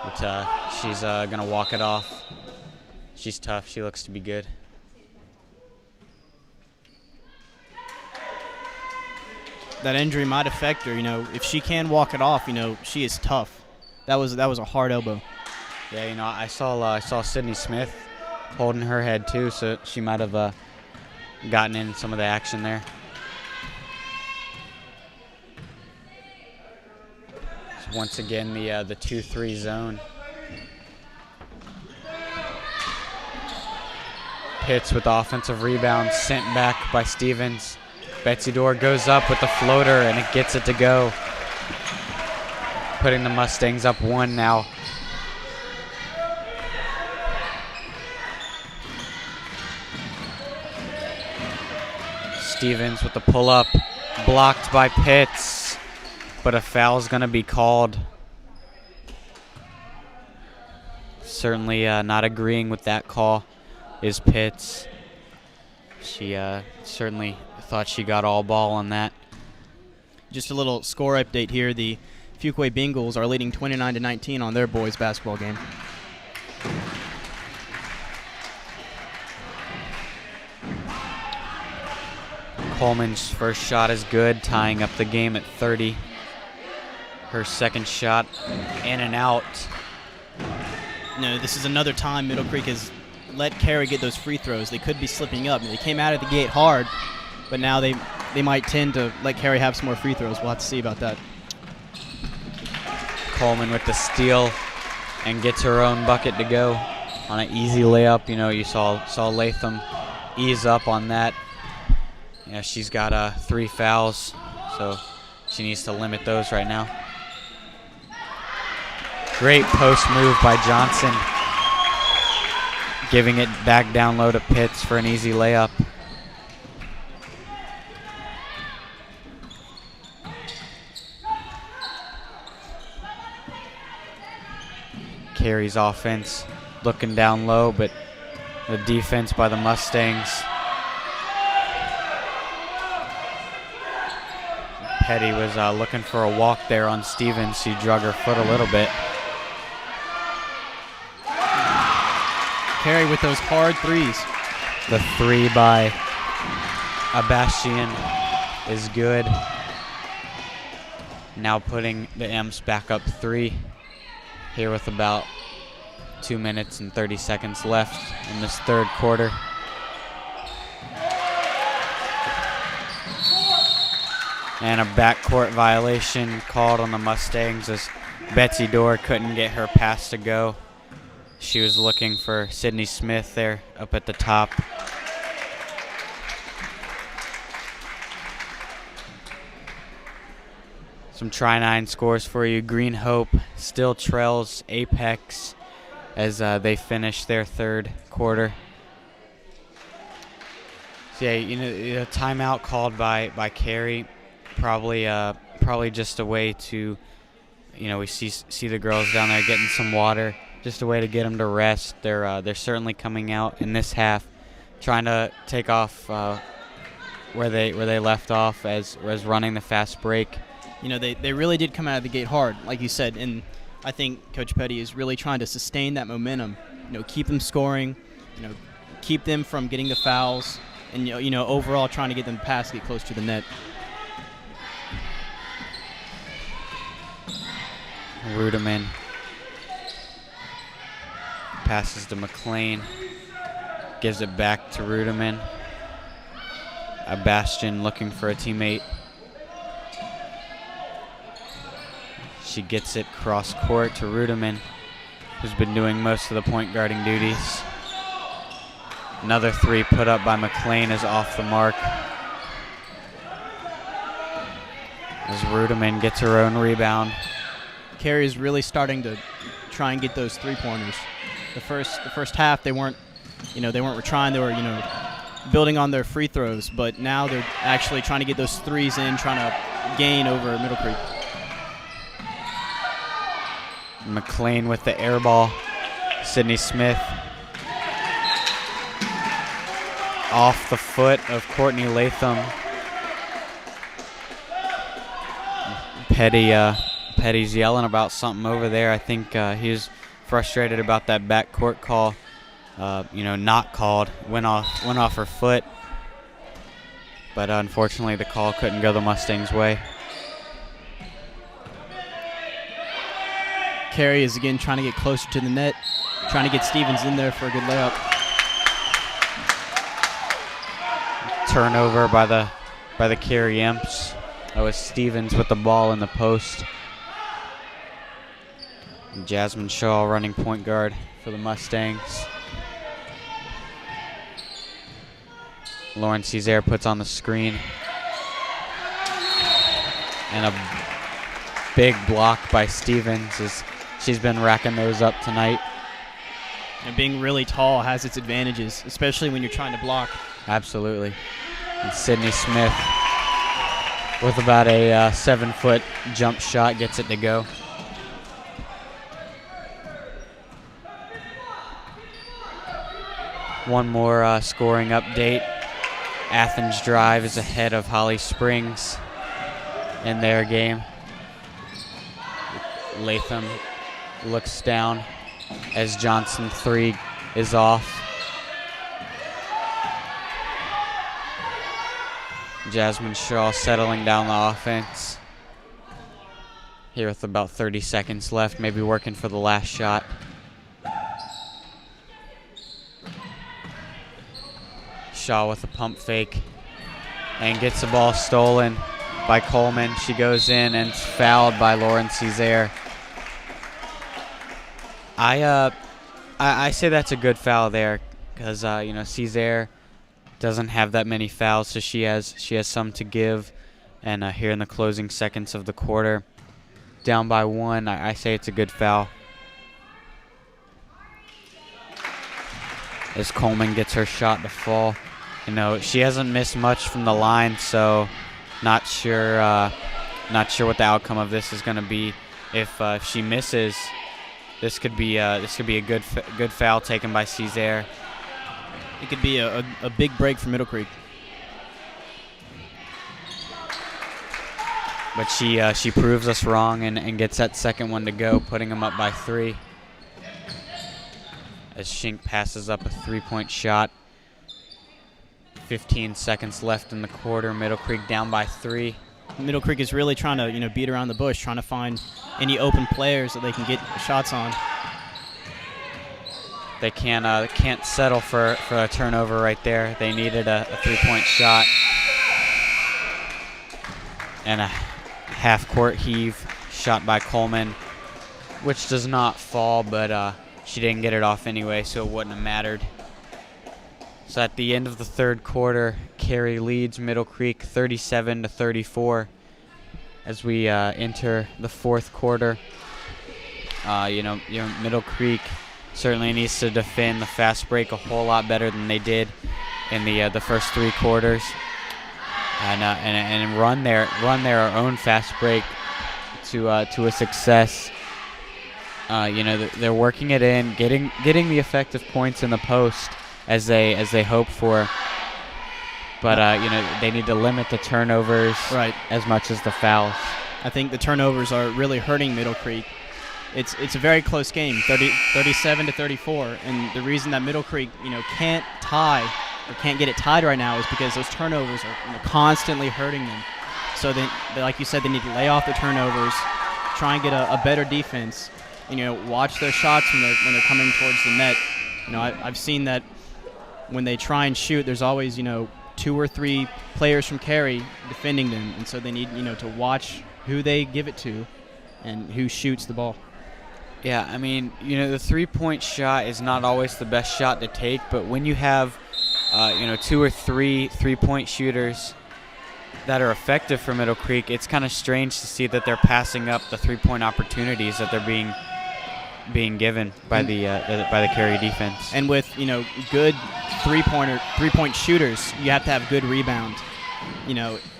but she's gonna walk it off. She's tough. She looks to be good. That injury might affect her. If she can walk it off, she is tough. That was a hard elbow. Yeah, I saw Sydney Smith holding her head too, so she might have gotten in some of the action there. Once again, the 2-3 zone. Pitts with offensive rebound, sent back by Stevens. Betsy Dorr goes up with the floater, and it gets it to go. Putting the Mustangs up 1 now. Stevens with the pull-up, blocked by Pitts. But a foul's going to be called. Certainly not agreeing with that call is Pitts. She certainly thought she got all ball on that. Just a little score update here. The Fuquay Bengals are leading 29-19 on their boys basketball game. Coleman's first shot is good, tying up the game at 30. Her second shot, in and out. This is another time Middle Creek has let Cary get those free throws. They could be slipping up. They came out of the gate hard, but now they might tend to let Cary have some more free throws. We'll have to see about that. Coleman with the steal and gets her own bucket to go on an easy layup. You saw Latham ease up on that. Yeah, she's got 3 fouls, so she needs to limit those right now. Great post move by Johnson. Giving it back down low to Pitts for an easy layup. Cary's offense looking down low, but the defense by the Mustangs. Petty was looking for a walk there on Stevens. She drug her foot a little bit. Cary with those hard threes. The 3 by Abastian is good. Now putting the Imps back up 3 here with about 2 minutes and 30 seconds left in this third quarter. And a backcourt violation called on the Mustangs as Betsy Dorr couldn't get her pass to go. She was looking for Sydney Smith there up at the top. Some Tri-9 scores for you. Green Hope still trails Apex as they finish their third quarter. So yeah, timeout called by Cary. Probably just a way to, we see the girls down there getting some water. Just a way to get them to rest. They're certainly coming out in this half, trying to take off where they left off as running the fast break. You know, they really did come out of the gate hard, like you said, and I think Coach Petty is really trying to sustain that momentum. You know, keep them scoring, you know, keep them from getting the fouls, and you know, overall trying to get them to pass, get close to the net. Ruderman passes to McLean, gives it back to Ruderman. Bastion looking for a teammate. She gets it cross court to Ruderman, who's been doing most of the point guarding duties. Another three put up by McLean is off the mark, as Ruderman gets her own rebound. Cary is really starting to try and get those 3-pointers. The first half they weren't trying. They were, you know, building on their free throws, but now they're actually trying to get those threes in, trying to gain over Middle Creek. McLean with the air ball. Sydney Smith off the foot of Courtney Latham. Petty's yelling about something over there. I think he was frustrated about that backcourt call. Not called. Went off her foot. But unfortunately, the call couldn't go the Mustangs' way. Cary is again trying to get closer to the net, trying to get Stevens in there for a good layup. Turnover by the Cary Imps. That was Stevens with the ball in the post. Jasmine Shaw running point guard for the Mustangs. Lauren Cesare puts on the screen. And a big block by Stevens, as she's been racking those up tonight. And being really tall has its advantages, especially when you're trying to block. Absolutely. And Sydney Smith with about a 7-foot jump shot gets it to go. One more scoring update. Athens Drive is ahead of Holly Springs in their game. Latham looks down as Johnson 3 is off. Jasmine Shaw settling down the offense. Here with about 30 seconds left, maybe working for the last shot. Shaw with a pump fake and gets the ball stolen by Coleman. She goes in and is fouled by Lauren Cesare. I say that's a good foul there because Cesare doesn't have that many fouls, so she has some to give. And here in the closing seconds of the quarter, down by 1, I say it's a good foul. As Coleman gets her shot to fall. You know, she hasn't missed much from the line, so not sure what the outcome of this is going to be. If she misses, this could be a good foul taken by Cesare. It could be a big break for Middle Creek. But she proves us wrong and gets that second one to go, putting them up by 3. As Schink passes up a 3-point shot. 15 seconds left in the quarter. Middle Creek down by 3. Middle Creek is really trying to beat around the bush, trying to find any open players that they can get shots on. They can't settle for a turnover right there. They needed a 3-point shot. And a half-court heave shot by Coleman, which does not fall, but she didn't get it off anyway, so it wouldn't have mattered. So at the end of the third quarter, Cary leads Middle Creek 37-34. As we enter the fourth quarter, Middle Creek certainly needs to defend the fast break a whole lot better than they did in the first 3 quarters, and run their own fast break to a success. They're working it in, getting the effective points in the post as they hope for. But they need to limit the turnovers as much as the fouls. I think the turnovers are really hurting Middle Creek. It's a very close game, 37-34, and the reason that Middle Creek can't tie or can't get it tied right now is because those turnovers are constantly hurting them. So then, like you said, they need to lay off the turnovers, try and get a better defense. Watch their shots when they're coming towards the net. I've seen that when they try and shoot, there's always 2 or 3 players from Cary defending them, and so they need to watch who they give it to and who shoots the ball. Yeah, I mean, the three-point shot is not always the best shot to take, but when you have 2 or 3 three-point shooters that are effective for Middle Creek, it's kind of strange to see that they're passing up the three-point opportunities that they're being given by the Cary defense. And with good three-point shooters, you have to have good rebound.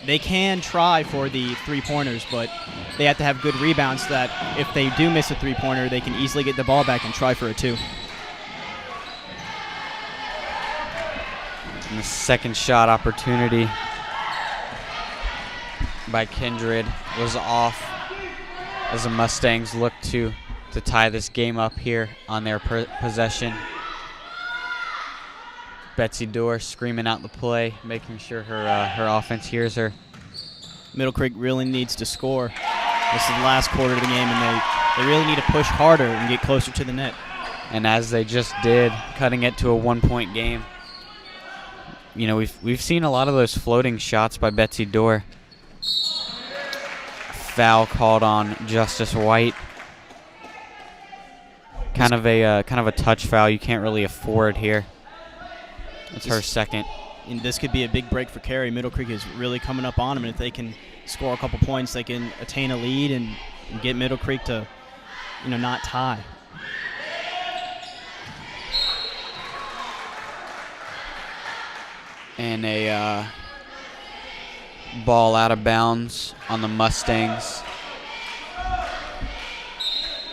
They can try for the three-pointers, but they have to have good rebounds so that if they do miss a three-pointer, they can easily get the ball back and try for a 2. And the second shot opportunity by Kindred was off as the Mustangs look to tie this game up here on their possession. Betsy Dorr screaming out the play, making sure her offense hears her. Middle Creek really needs to score. This is the last quarter of the game, and they really need to push harder and get closer to the net. And as they just did, cutting it to a 1-point game. We've seen a lot of those floating shots by Betsy Dorr. Foul called on Justice White. Kind of a touch foul you can't really afford here. It's her second. And this could be a big break for Cary. Middle Creek is really coming up on them, and if they can score a couple points, they can attain a lead and get Middle Creek to, not tie. And a ball out of bounds on the Mustangs.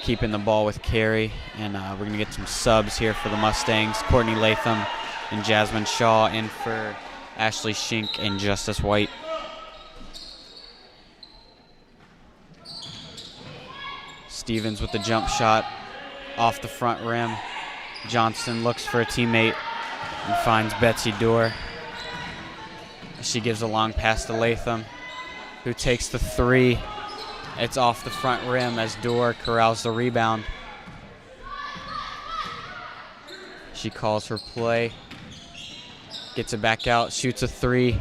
Keeping the ball with Cary, and we're going to get some subs here for the Mustangs. Courtney Latham and Jasmine Shaw in for Ashley Schink and Justice White. Stevens with the jump shot off the front rim. Johnson looks for a teammate and finds Betsy Dorr. She gives a long pass to Latham, who takes the 3. It's off the front rim as Dorr corrals the rebound. She calls her play. Gets it back out, shoots a 3.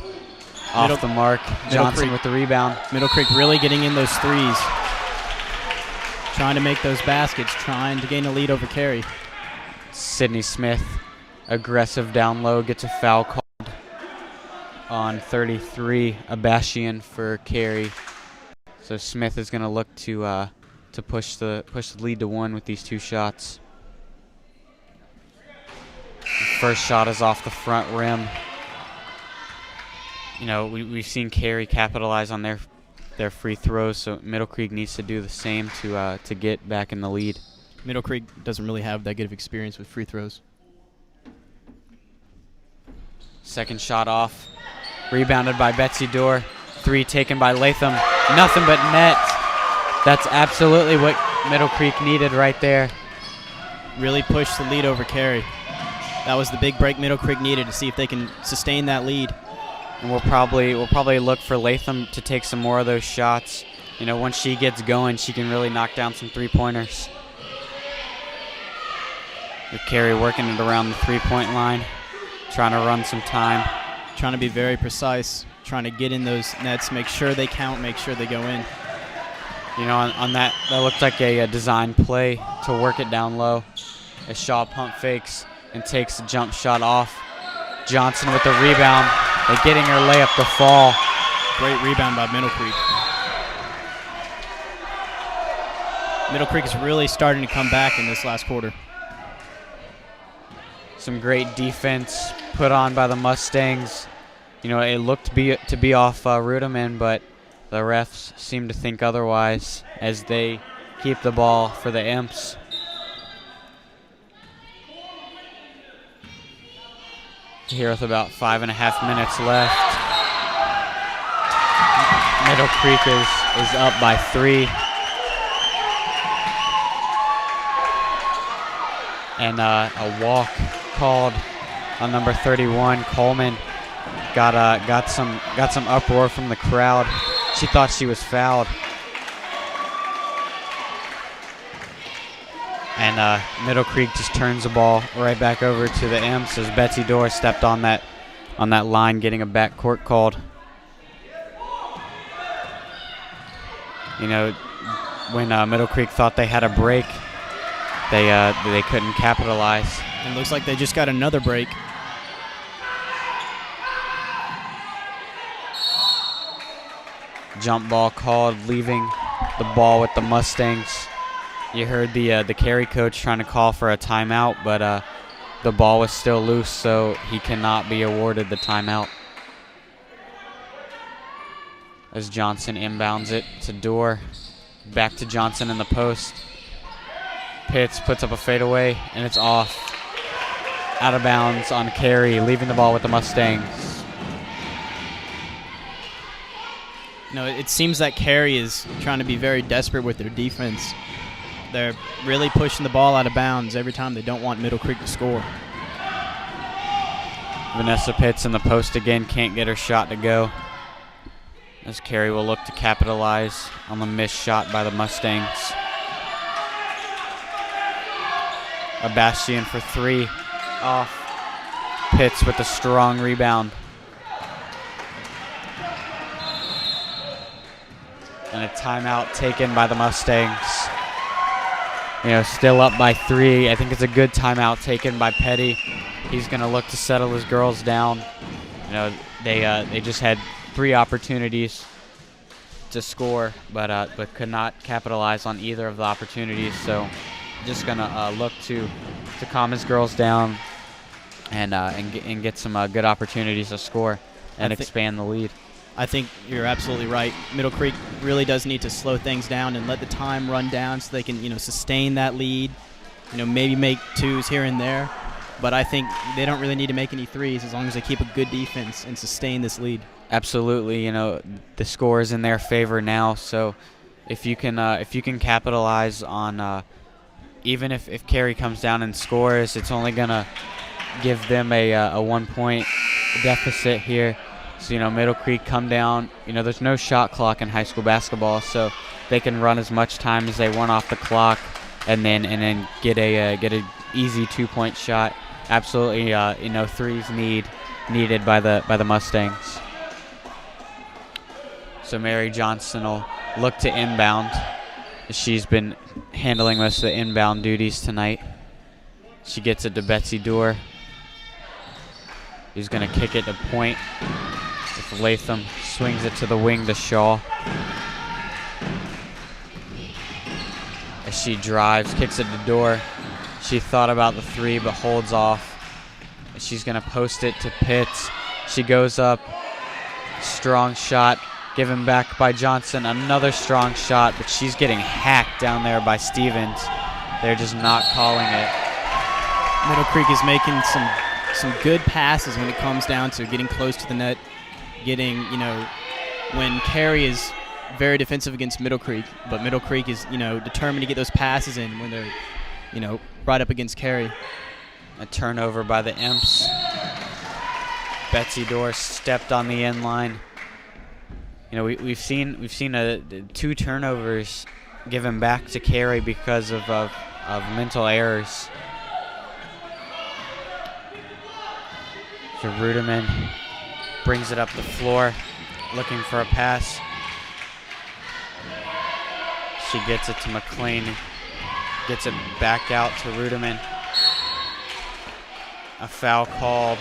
Off the mark. Johnson with the rebound. Middle Creek really getting in those threes. Trying to make those baskets, trying to gain a lead over Cary. Sydney Smith, aggressive down low, gets a foul called on 33. Abashian for Cary. So Smith is going to look to push the lead to 1 with these 2 shots. First shot is off the front rim. We've seen Cary capitalize on their free throws, so Middle Creek needs to do the same to get back in the lead. Middle Creek doesn't really have that good of experience with free throws. Second shot off, rebounded by Betsy Dorr. 3 taken by Latham. Nothing but net. That's absolutely what Middle Creek needed right there. Really pushed the lead over Cary. That was the big break Middle Creek needed to see if they can sustain that lead. And we'll probably look for Latham to take some more of those shots. Once she gets going, she can really knock down some 3-pointers. With Cary working it around the 3-point line, trying to run some time. Trying to be very precise, trying to get in those nets, make sure they count, make sure they go in. On that looked like a design play to work it down low. As Shaw pump fakes and takes the jump shot off. Johnson with the rebound. They're getting her layup to fall. Great rebound by Middle Creek. Middle Creek is really starting to come back in this last quarter. Some great defense put on by the Mustangs. It looked to be off Ruderman, but the refs seem to think otherwise as they keep the ball for the Imps. Here with about 5.5 minutes left. Middle Creek is up by 3. And a walk called on number 31, Coleman. Got some uproar from the crowd. She thought she was fouled. And Middle Creek just turns the ball right back over to the Imps as Betsy Dorr stepped on that line, getting a backcourt called. You know, when Middle Creek thought they had a break, they couldn't capitalize. It looks like they just got another break. Jump ball called, leaving the ball with the Mustangs. You heard the Cary coach trying to call for a timeout, but the ball was still loose, so he cannot be awarded the timeout. As Johnson inbounds it to Dorr. Back to Johnson in the post. Pitts puts up a fadeaway, and it's off. Out of bounds on Cary, leaving the ball with the Mustangs. No, it seems that Cary is trying to be very desperate with their defense. They're really pushing the ball out of bounds every time they don't want Middle Creek to score. Vanessa Pitts in the post again, can't get her shot to go. As Cary will look to capitalize on the missed shot by the Mustangs. A Bastion for 3 off. Pitts with a strong rebound. And a timeout taken by the Mustangs. You know, still up by 3. I think it's a good timeout taken by Petty. He's going to look to settle his girls down. You know, they just had 3 opportunities to score, but could not capitalize on either of the opportunities. So, just going to look to calm his girls down and get some good opportunities to score and expand the lead. I think you're absolutely right. Middle Creek really does need to slow things down and let the time run down so they can, sustain that lead. Maybe make 2s here and there. But I think they don't really need to make any 3s as long as they keep a good defense and sustain this lead. Absolutely. The score is in their favor now. So if you can capitalize on even if Cary comes down and scores, it's only gonna give them a 1-point deficit here. So, Middle Creek come down. There's no shot clock in high school basketball, so they can run as much time as they want off the clock, and then get a easy 2-point shot. Absolutely, 3s needed by the Mustangs. So Mary Johnson will look to inbound. She's been handling most of the inbound duties tonight. She gets it to Betsy Dorr. He's going to kick it to point. If Latham swings it to the wing to Shaw. As she drives, kicks it to Dorr. She thought about the 3 but holds off. She's going to post it to Pitts. She goes up. Strong shot. Given back by Johnson. Another strong shot, but she's getting hacked down there by Stevens. They're just not calling it. Middle Creek is making some good passes when it comes down to getting close to the net. Getting, when Cary is very defensive against Middle Creek, but Middle Creek is, determined to get those passes in when they're, right up against Cary. A turnover by the Imps. Betsy Dorr stepped on the end line. We've seen 2 turnovers given back to Cary because of mental errors. So Ruderman brings it up the floor, looking for a pass. She gets it to McLean, gets it back out to Ruderman. A foul called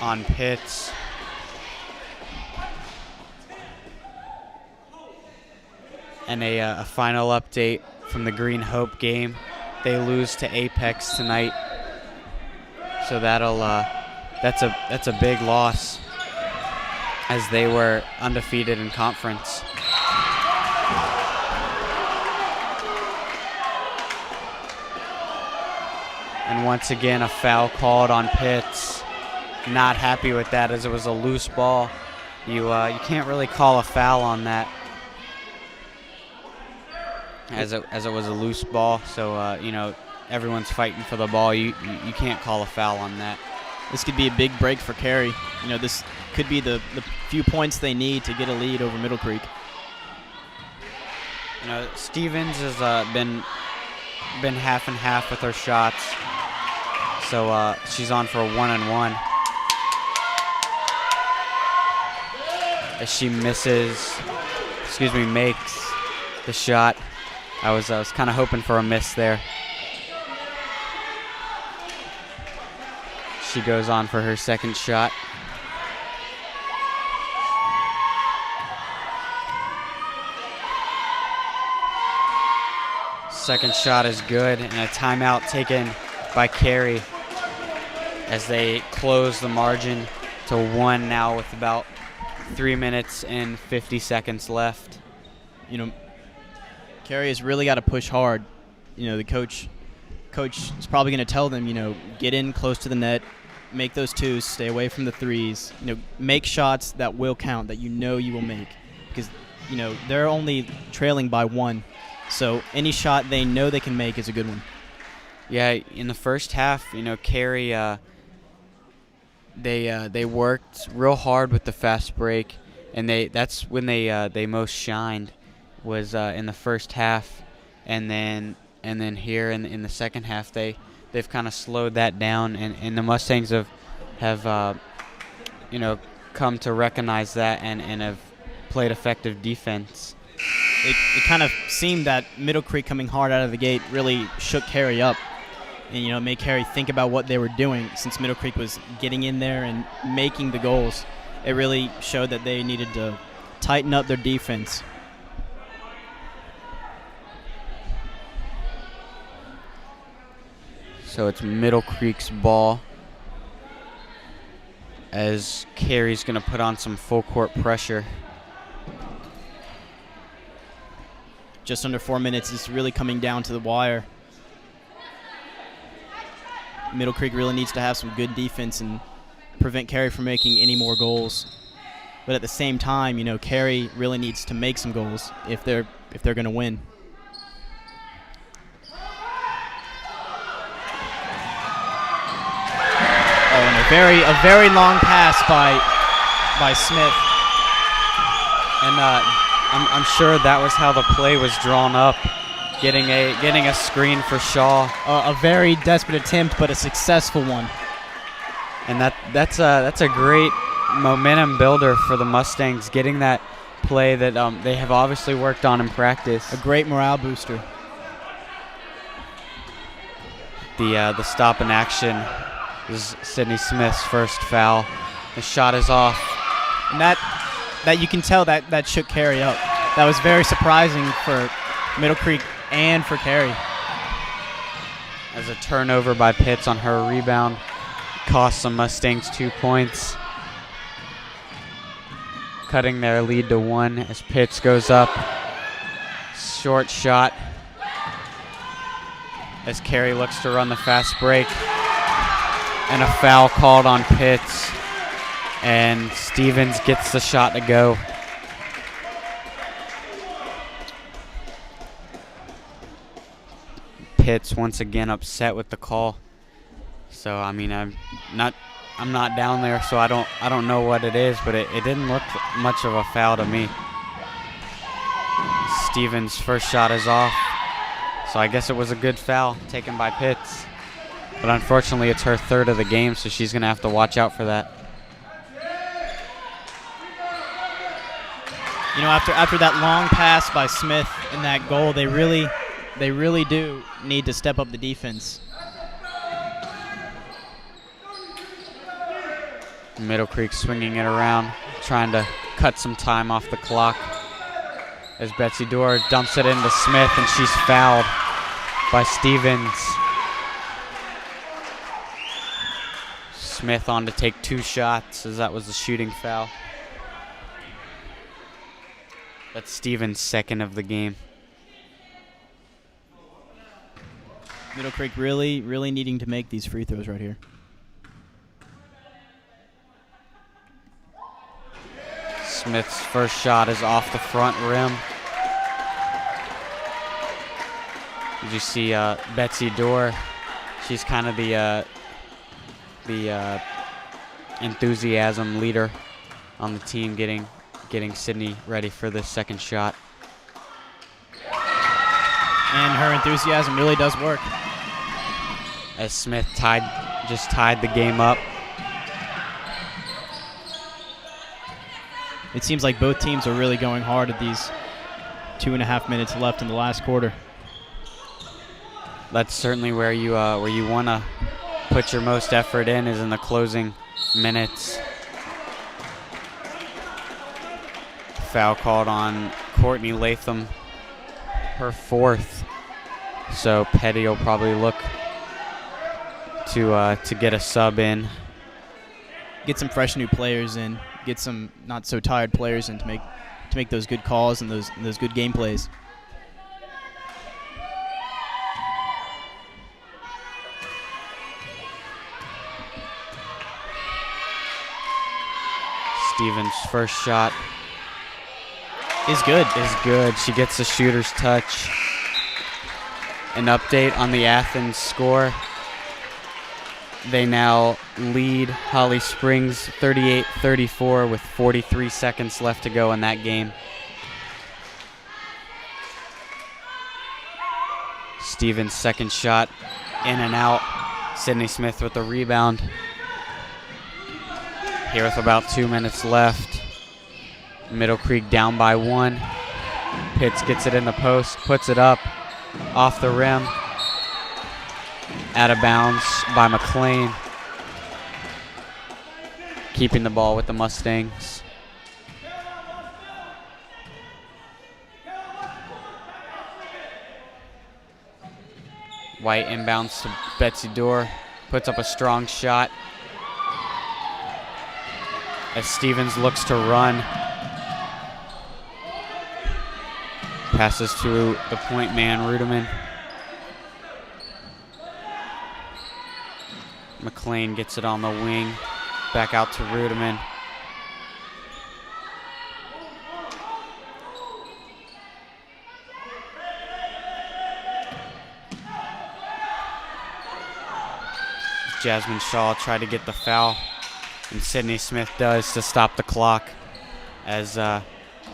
on Pitts. And a final update from the Green Hope game. They lose to Apex tonight. So that's a big loss as they were undefeated in conference. And once again, a foul called on Pitts. Not happy with that, as it was a loose ball. You can't really call a foul on that, as it was a loose ball. So everyone's fighting for the ball. You can't call a foul on that. This could be a big break for Cary. This could be the few points they need to get a lead over Middle Creek. Stevens has been half and half with her shots. So she's on for a 1-and-1. As she makes the shot. I was kind of hoping for a miss there. She goes on for her second shot. Second shot is good, and a timeout taken by Cary as they close the margin to 1 now with about 3 minutes and 50 seconds left. Cary has really got to push hard. The coach is probably going to tell them, get in close to the net, make those twos, stay away from the threes, make shots that will count, that you will make, because they're only trailing by 1. So any shot they know they can make is a good one. Yeah, in the first half, Cary, they worked real hard with the fast break, and that's when they most shined, was in the first half, and then here in the second half they've kind of slowed that down, and the Mustangs have come to recognize that and have played effective defense. It kind of seemed that Middle Creek coming hard out of the gate really shook Cary up, and made Cary think about what they were doing. Since Middle Creek was getting in there and making the goals, it really showed that they needed to tighten up their defense. So it's Middle Creek's ball, as Cary's going to put on some full court pressure. Just under 4 minutes. It's really coming down to the wire. Middle Creek really needs to have some good defense and prevent Cary from making any more goals. But at the same time, Cary really needs to make some goals if they're going to win. Oh, and a very long pass by Smith. And I'm sure that was how the play was drawn up, getting a screen for Shaw. A very desperate attempt, but a successful one. And that's a great momentum builder for the Mustangs, getting that play that they have obviously worked on in practice. A great morale booster. The stop in action is Sydney Smith's first foul. The shot is off. And that you can tell that shook Cary up. That was very surprising for Middle Creek and for Cary. As a turnover by Pitts on her rebound costs the Mustangs 2 points, cutting their lead to 1 as Pitts goes up. Short shot as Cary looks to run the fast break, and a foul called on Pitts, and Stevens gets the shot to go. Pitts once again upset with the call. So I'm not down there, so I don't know what it is, but it didn't look much of a foul to me. Stevens' first shot is off, so I guess it was a good foul taken by Pitts. But unfortunately, it's her third of the game, so she's gonna have to watch out for that. After that long pass by Smith and that goal, they really do need to step up the defense. Middle Creek swinging it around, trying to cut some time off the clock, as Betsy Dorr dumps it into Smith, and she's fouled by Stevens. Smith on to take 2 shots, as that was a shooting foul. That's Stevens' second of the game. Middle Creek really, really needing to make these free throws right here. Smith's first shot is off the front rim. Did you see Betsy Dorr? She's kind of the enthusiasm leader on the team, getting Sydney ready for the second shot. And her enthusiasm really does work. As Smith just tied the game up. It seems like both teams are really going hard at these 2.5 minutes left in the last quarter. That's certainly where you want to put your most effort in, is in the closing minutes. Foul called on Courtney Latham, her 4th. So Petty will probably look to get a sub in. Get some fresh new players in. Get some not so tired players in to make those good calls and those good game plays. Stevens' first shot is good. She gets the shooter's touch. An update on the Athens score. They now lead Holly Springs 38-34 with 43 seconds left to go in that game. Stevens' second shot in and out. Sydney Smith with the rebound. Here with about 2 minutes left. Middle Creek down by 1. Pitts gets it in the post, puts it up, off the rim. Out of bounds by McLean. Keeping the ball with the Mustangs. White inbounds to Betsy Dorr. Puts up a strong shot. As Stevens looks to run. Passes to the point man, Ruderman. McLean gets it on the wing. Back out to Ruderman. Jasmine Shaw tried to get the foul, and Sydney Smith does to stop the clock, as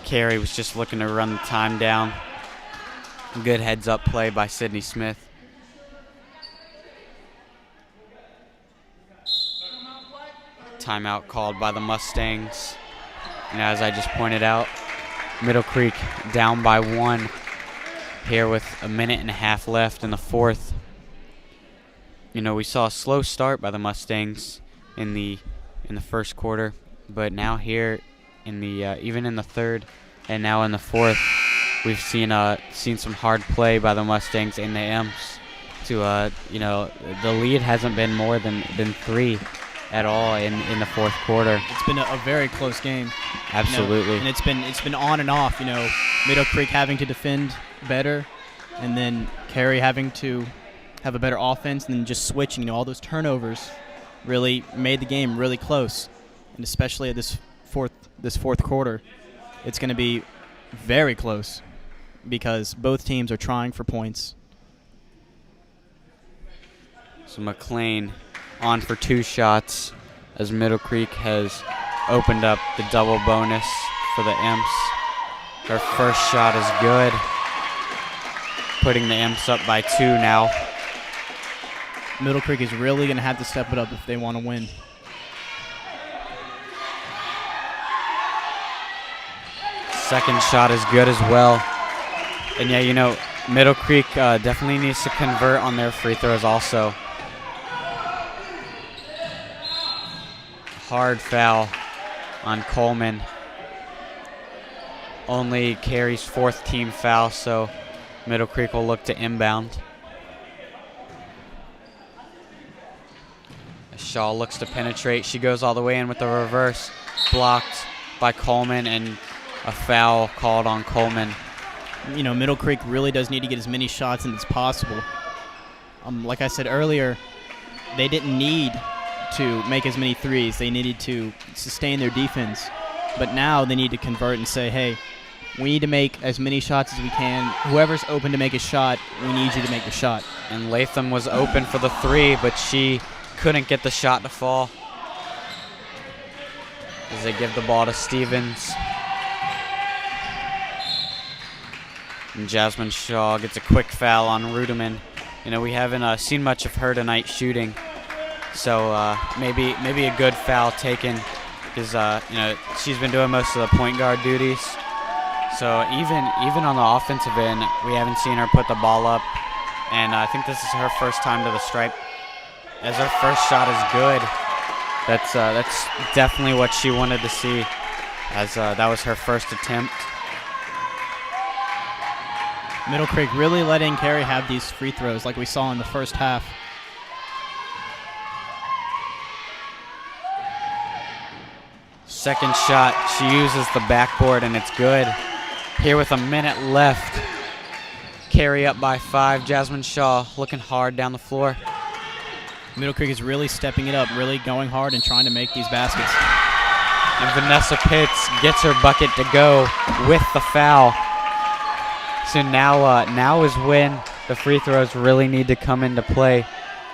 Cary was just looking to run the time down. Good heads-up play by Sydney Smith. Timeout called by the Mustangs. And as I just pointed out, Middle Creek down by 1 here with 1.5 minutes left in the 4th. You know, we saw a slow start by the Mustangs in the first quarter, but now here in the even in the 3rd and now in the 4th, we've seen some hard play by the Mustangs and the Imps. To the lead hasn't been more than 3 at all in the 4th quarter. It's been a very close game. Absolutely. And it's been on and off. Middle Creek having to defend better, and then Cary having to have a better offense, and then just switching. All those turnovers really made the game really close, and especially at this fourth quarter, it's going to be very close because both teams are trying for points. So McLean on for 2 shots as Middle Creek has opened up the double bonus for the Imps. Their first shot is good, putting the Imps up by 2 now. Middle Creek is really going to have to step it up if they want to win. Second shot is good as well. And yeah, Middle Creek definitely needs to convert on their free throws also. Hard foul on Coleman. Only Cary's 4th team foul, so Middle Creek will look to inbound. Shaw looks to penetrate. She goes all the way in with the reverse. Blocked by Coleman, and a foul called on Coleman. Middle Creek really does need to get as many shots in as possible. Like I said earlier, they didn't need to make as many threes. They needed to sustain their defense. But now they need to convert and say, hey, we need to make as many shots as we can. Whoever's open to make a shot, we need you to make the shot. And Latham was open for the three, but she couldn't get the shot to fall. As they give the ball to Stevens. And Jasmine Shaw gets a quick foul on Rudeman. You know, we haven't seen much of her tonight shooting. So maybe a good foul taken because, you know, she's been doing most of the point guard duties. So even on the offensive end, we haven't seen her put the ball up. And I think this is her first time to the stripe. As her first shot is good. That's definitely what she wanted to see, as that was her first attempt. Middle Creek really letting Cary have these free throws like we saw in the first half. Second shot, she uses the backboard and it's good. Here with a minute left. Cary up by 5. Jasmine Shaw looking hard down the floor. Middle Creek is really stepping it up, really going hard and trying to make these baskets. And Vanessa Pitts gets her bucket to go with the foul. So now is when the free throws really need to come into play.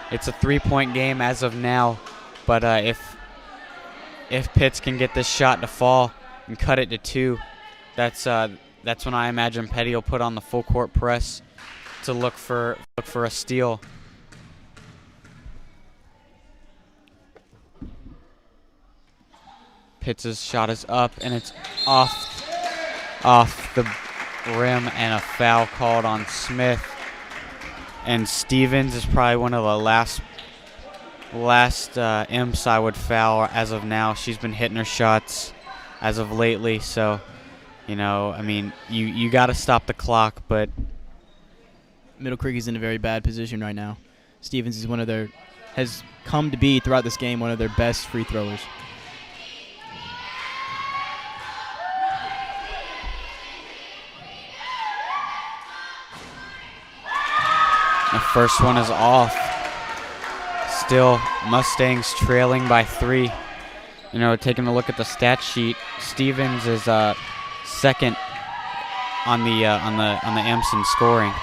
It's a 3-point game as of now, but if Pitts can get this shot to fall and cut it to 2, that's when I imagine Petty will put on the full court press to look for a steal. Pitts' shot is up and it's off the rim, and a foul called on Smith. And Stevens is probably one of the last Imps I would foul as of now. She's been hitting her shots as of lately, so you know, I mean, you got to stop the clock, but Middle Creek is in a very bad position right now. Stevens is has come to be throughout this game one of their best free throwers. The first one is off. Still, Mustangs trailing by 3. You know, taking a look at the stat sheet, Stevens is second on the Imps in scoring.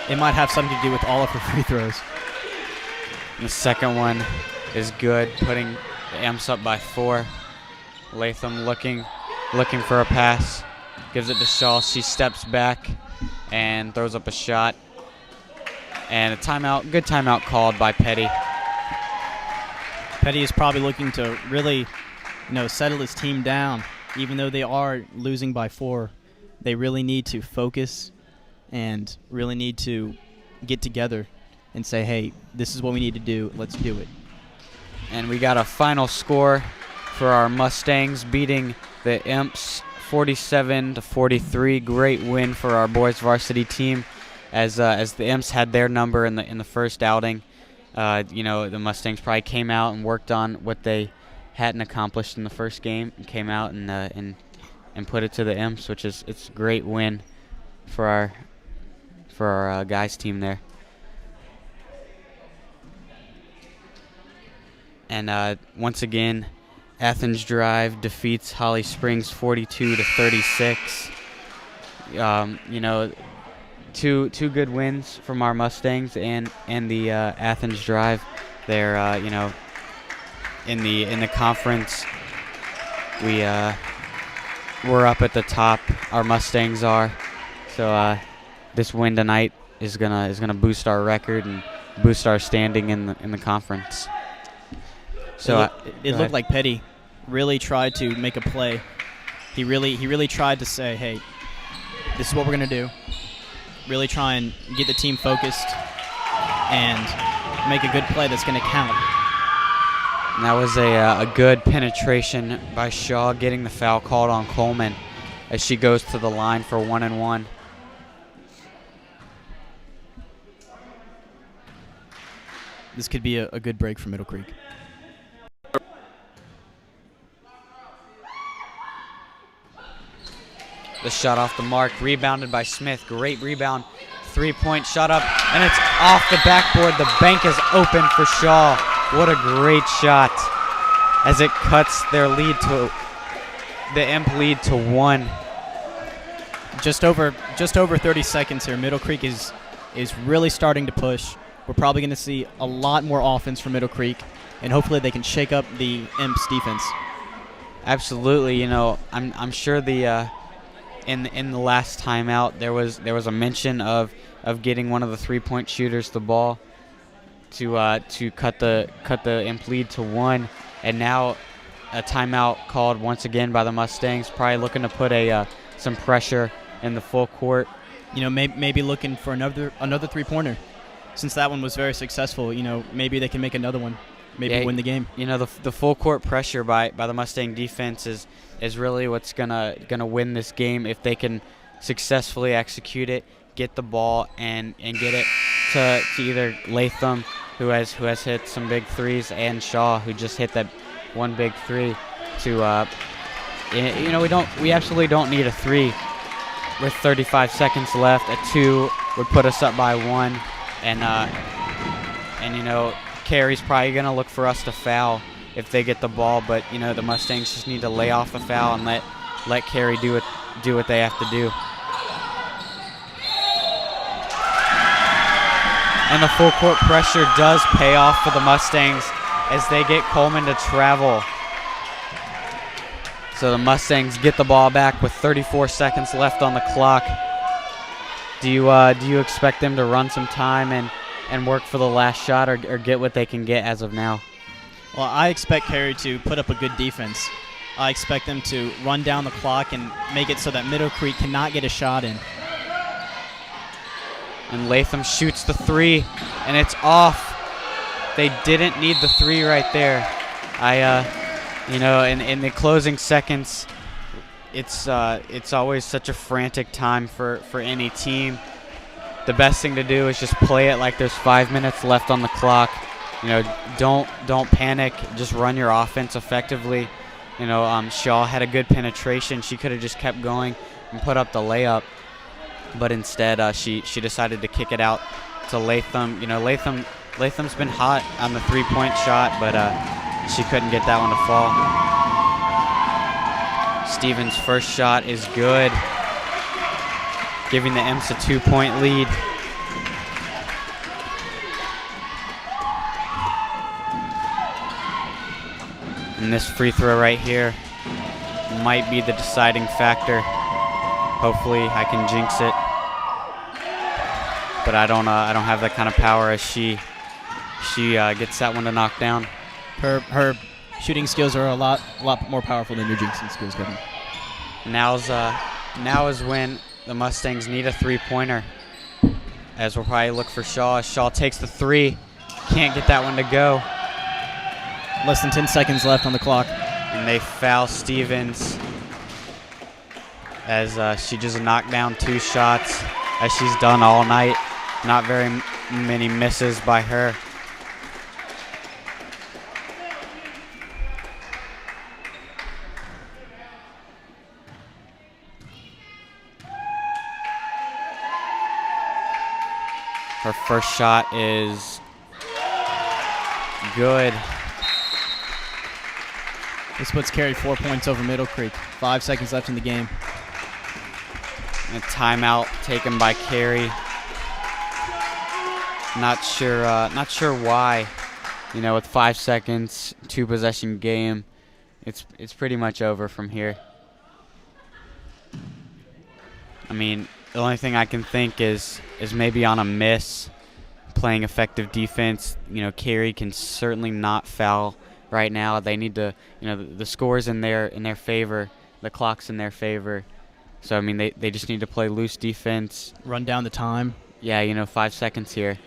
It might have something to do with all of her free throws. The second one is good, putting the Imps up by 4. Latham looking for a pass, gives it to Shaw. She steps back and throws up a shot. And a timeout, good timeout called by Petty. Petty is probably looking to really, settle his team down. Even though they are losing by 4, they really need to focus and really need to get together and say, hey, this is what we need to do. Let's do it. And we got a final score for our Mustangs beating the Imps 47-43. Great win for our boys varsity team. As the Imps had their number in the first outing, the Mustangs probably came out and worked on what they hadn't accomplished in the first game, and came out and put it to the Imps, which it's a great win for our guys team there. And once again, Athens Drive defeats Holly Springs 42-36. Two good wins from our Mustangs and the Athens Drive. They're in the conference. We're up at the top. Our Mustangs are. So this win tonight is gonna boost our record and boost our standing in the conference. So it looked like Petty really tried to make a play. He really tried to say, hey, this is what we're gonna do. Really try and get the team focused and make a good play that's going to count. And that was a good penetration by Shaw, getting the foul called on Coleman as she goes to the line for 1-and-1. This could be a good break for Middle Creek. The shot off the mark, rebounded by Smith. Great rebound 3-point shot up, and it's off the backboard. The bank is open for Shaw. What a great shot as it cuts their lead to the Imp lead to 1. Just over 30 seconds here. Middle Creek is really starting to push. We're probably going to see a lot more offense from Middle Creek, and hopefully they can shake up the Imps defense. Absolutely. I'm sure the in the last timeout there was a mention of getting one of the 3-point shooters the ball to cut the Imp lead to 1, and now a timeout called once again by the Mustangs, probably looking to put some pressure in the full court. Maybe looking for another 3-pointer. Since that one was very successful, maybe they can make another one, maybe win the game. The full court pressure by the Mustang defense is really what's gonna win this game if they can successfully execute it, get the ball and get it to either Latham, who has hit some big threes, and Shaw, who just hit that one big three. We absolutely don't need a 3 with 35 seconds left. A 2 would put us up by 1, and Cary's probably gonna look for us to foul if they get the ball, but the Mustangs just need to lay off the foul and let Cary do what they have to do. And the full court pressure does pay off for the Mustangs as they get Coleman to travel. So the Mustangs get the ball back with 34 seconds left on the clock. Do you expect them to run some time and work for the last shot, or get what they can get as of now? Well, I expect Cary to put up a good defense. I expect them to run down the clock and make it so that Middle Creek cannot get a shot in. And Latham shoots the 3, and it's off. They didn't need the 3 right there. In the closing seconds, it's always such a frantic time for any team. The best thing to do is just play it like there's 5 minutes left on the clock. Don't panic. Just run your offense effectively. Shaw had a good penetration. She could have just kept going and put up the layup, but instead she decided to kick it out to Latham. Latham's been hot on the 3-point shot, but she couldn't get that one to fall. Stevens' first shot is good, giving the Imps a 2-point lead. And this free throw right here might be the deciding factor. Hopefully I can jinx it, but I don't have that kind of power as she gets that one to knock down. Her shooting skills are a lot more powerful than your jinxing skills, Kevin. Now is when the Mustangs need a 3-pointer, as we'll probably look for Shaw. Shaw takes the 3, can't get that one to go. Less than 10 seconds left on the clock. And they foul Stevens as she just knocked down 2 shots, as she's done all night. Not very many misses by her. Her first shot is good. This puts Cary 4 points over Middle Creek. 5 seconds left in the game. A timeout taken by Cary. Not sure why. With 5 seconds, 2-possession game, it's pretty much over from here. I mean, the only thing I can think is maybe on a miss, playing effective defense. Cary can certainly not foul right now. They need to, the score's in their favor, the clock's in their favor. So I mean, they just need to play loose defense. Run down the time. Yeah, 5 seconds here.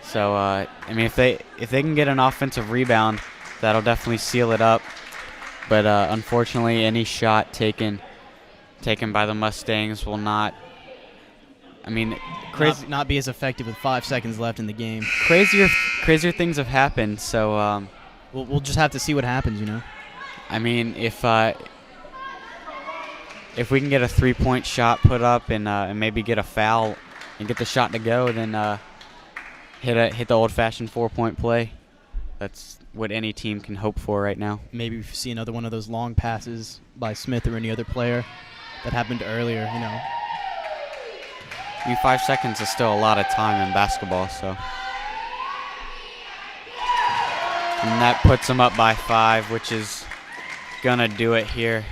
So I mean, if they can get an offensive rebound, that'll definitely seal it up. But unfortunately, any shot taken by the Mustangs will not. I mean, not be as effective with 5 seconds left in the game. Crazier things have happened. So we'll just have to see what happens. I mean, if we can get a 3-point shot put up and maybe get a foul and get the shot to go, then hit the old-fashioned 4-point play. That's what any team can hope for right now. Maybe we see another one of those long passes by Smith or any other player that happened earlier, you know. I mean, 5 seconds is still a lot of time in basketball, so. And that puts them up by 5, which is going to do it here.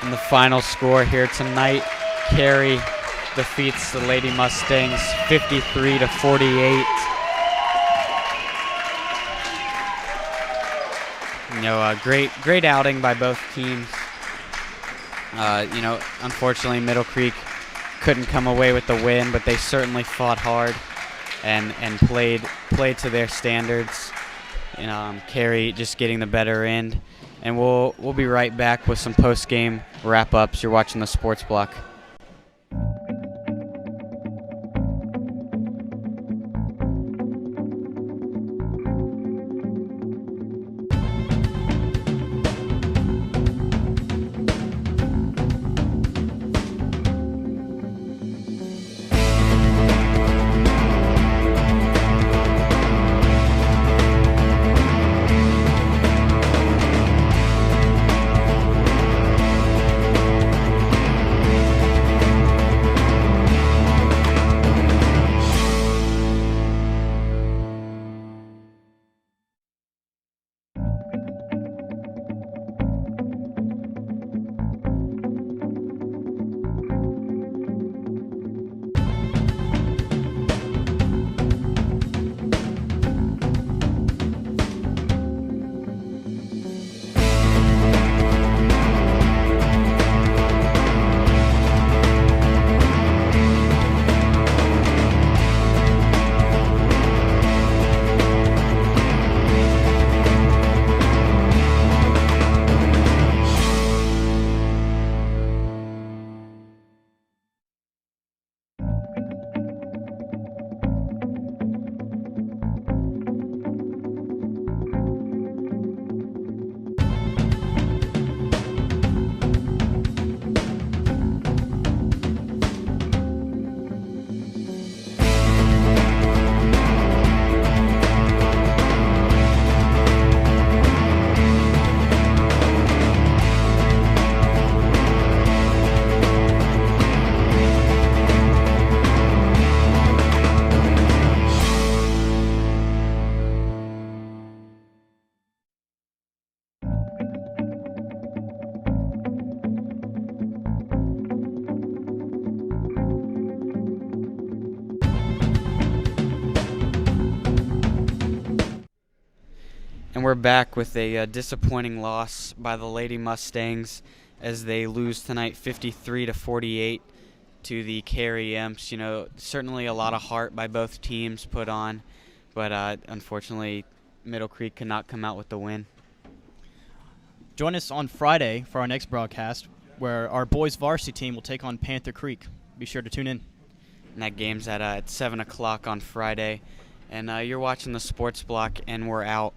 And the final score here tonight, Cary defeats the Lady Mustangs 53-48. You know, a great outing by both teams. You know, unfortunately, Middle Creek couldn't come away with the win, but they certainly fought hard and played to their standards. You know, Cary just getting the better end. And we'll be right back with some post-game wrap-ups. You're watching the Sports Block. And we're back with a disappointing loss by the Lady Mustangs as they lose tonight 53-48 to the Cary Imps. You know, certainly a lot of heart by both teams put on, but unfortunately Middle Creek could not come out with the win. Join us on Friday for our next broadcast, where our boys varsity team will take on Panther Creek. Be sure to tune in. And that game's at 7 o'clock on Friday. And you're watching the Sports Block, and we're out.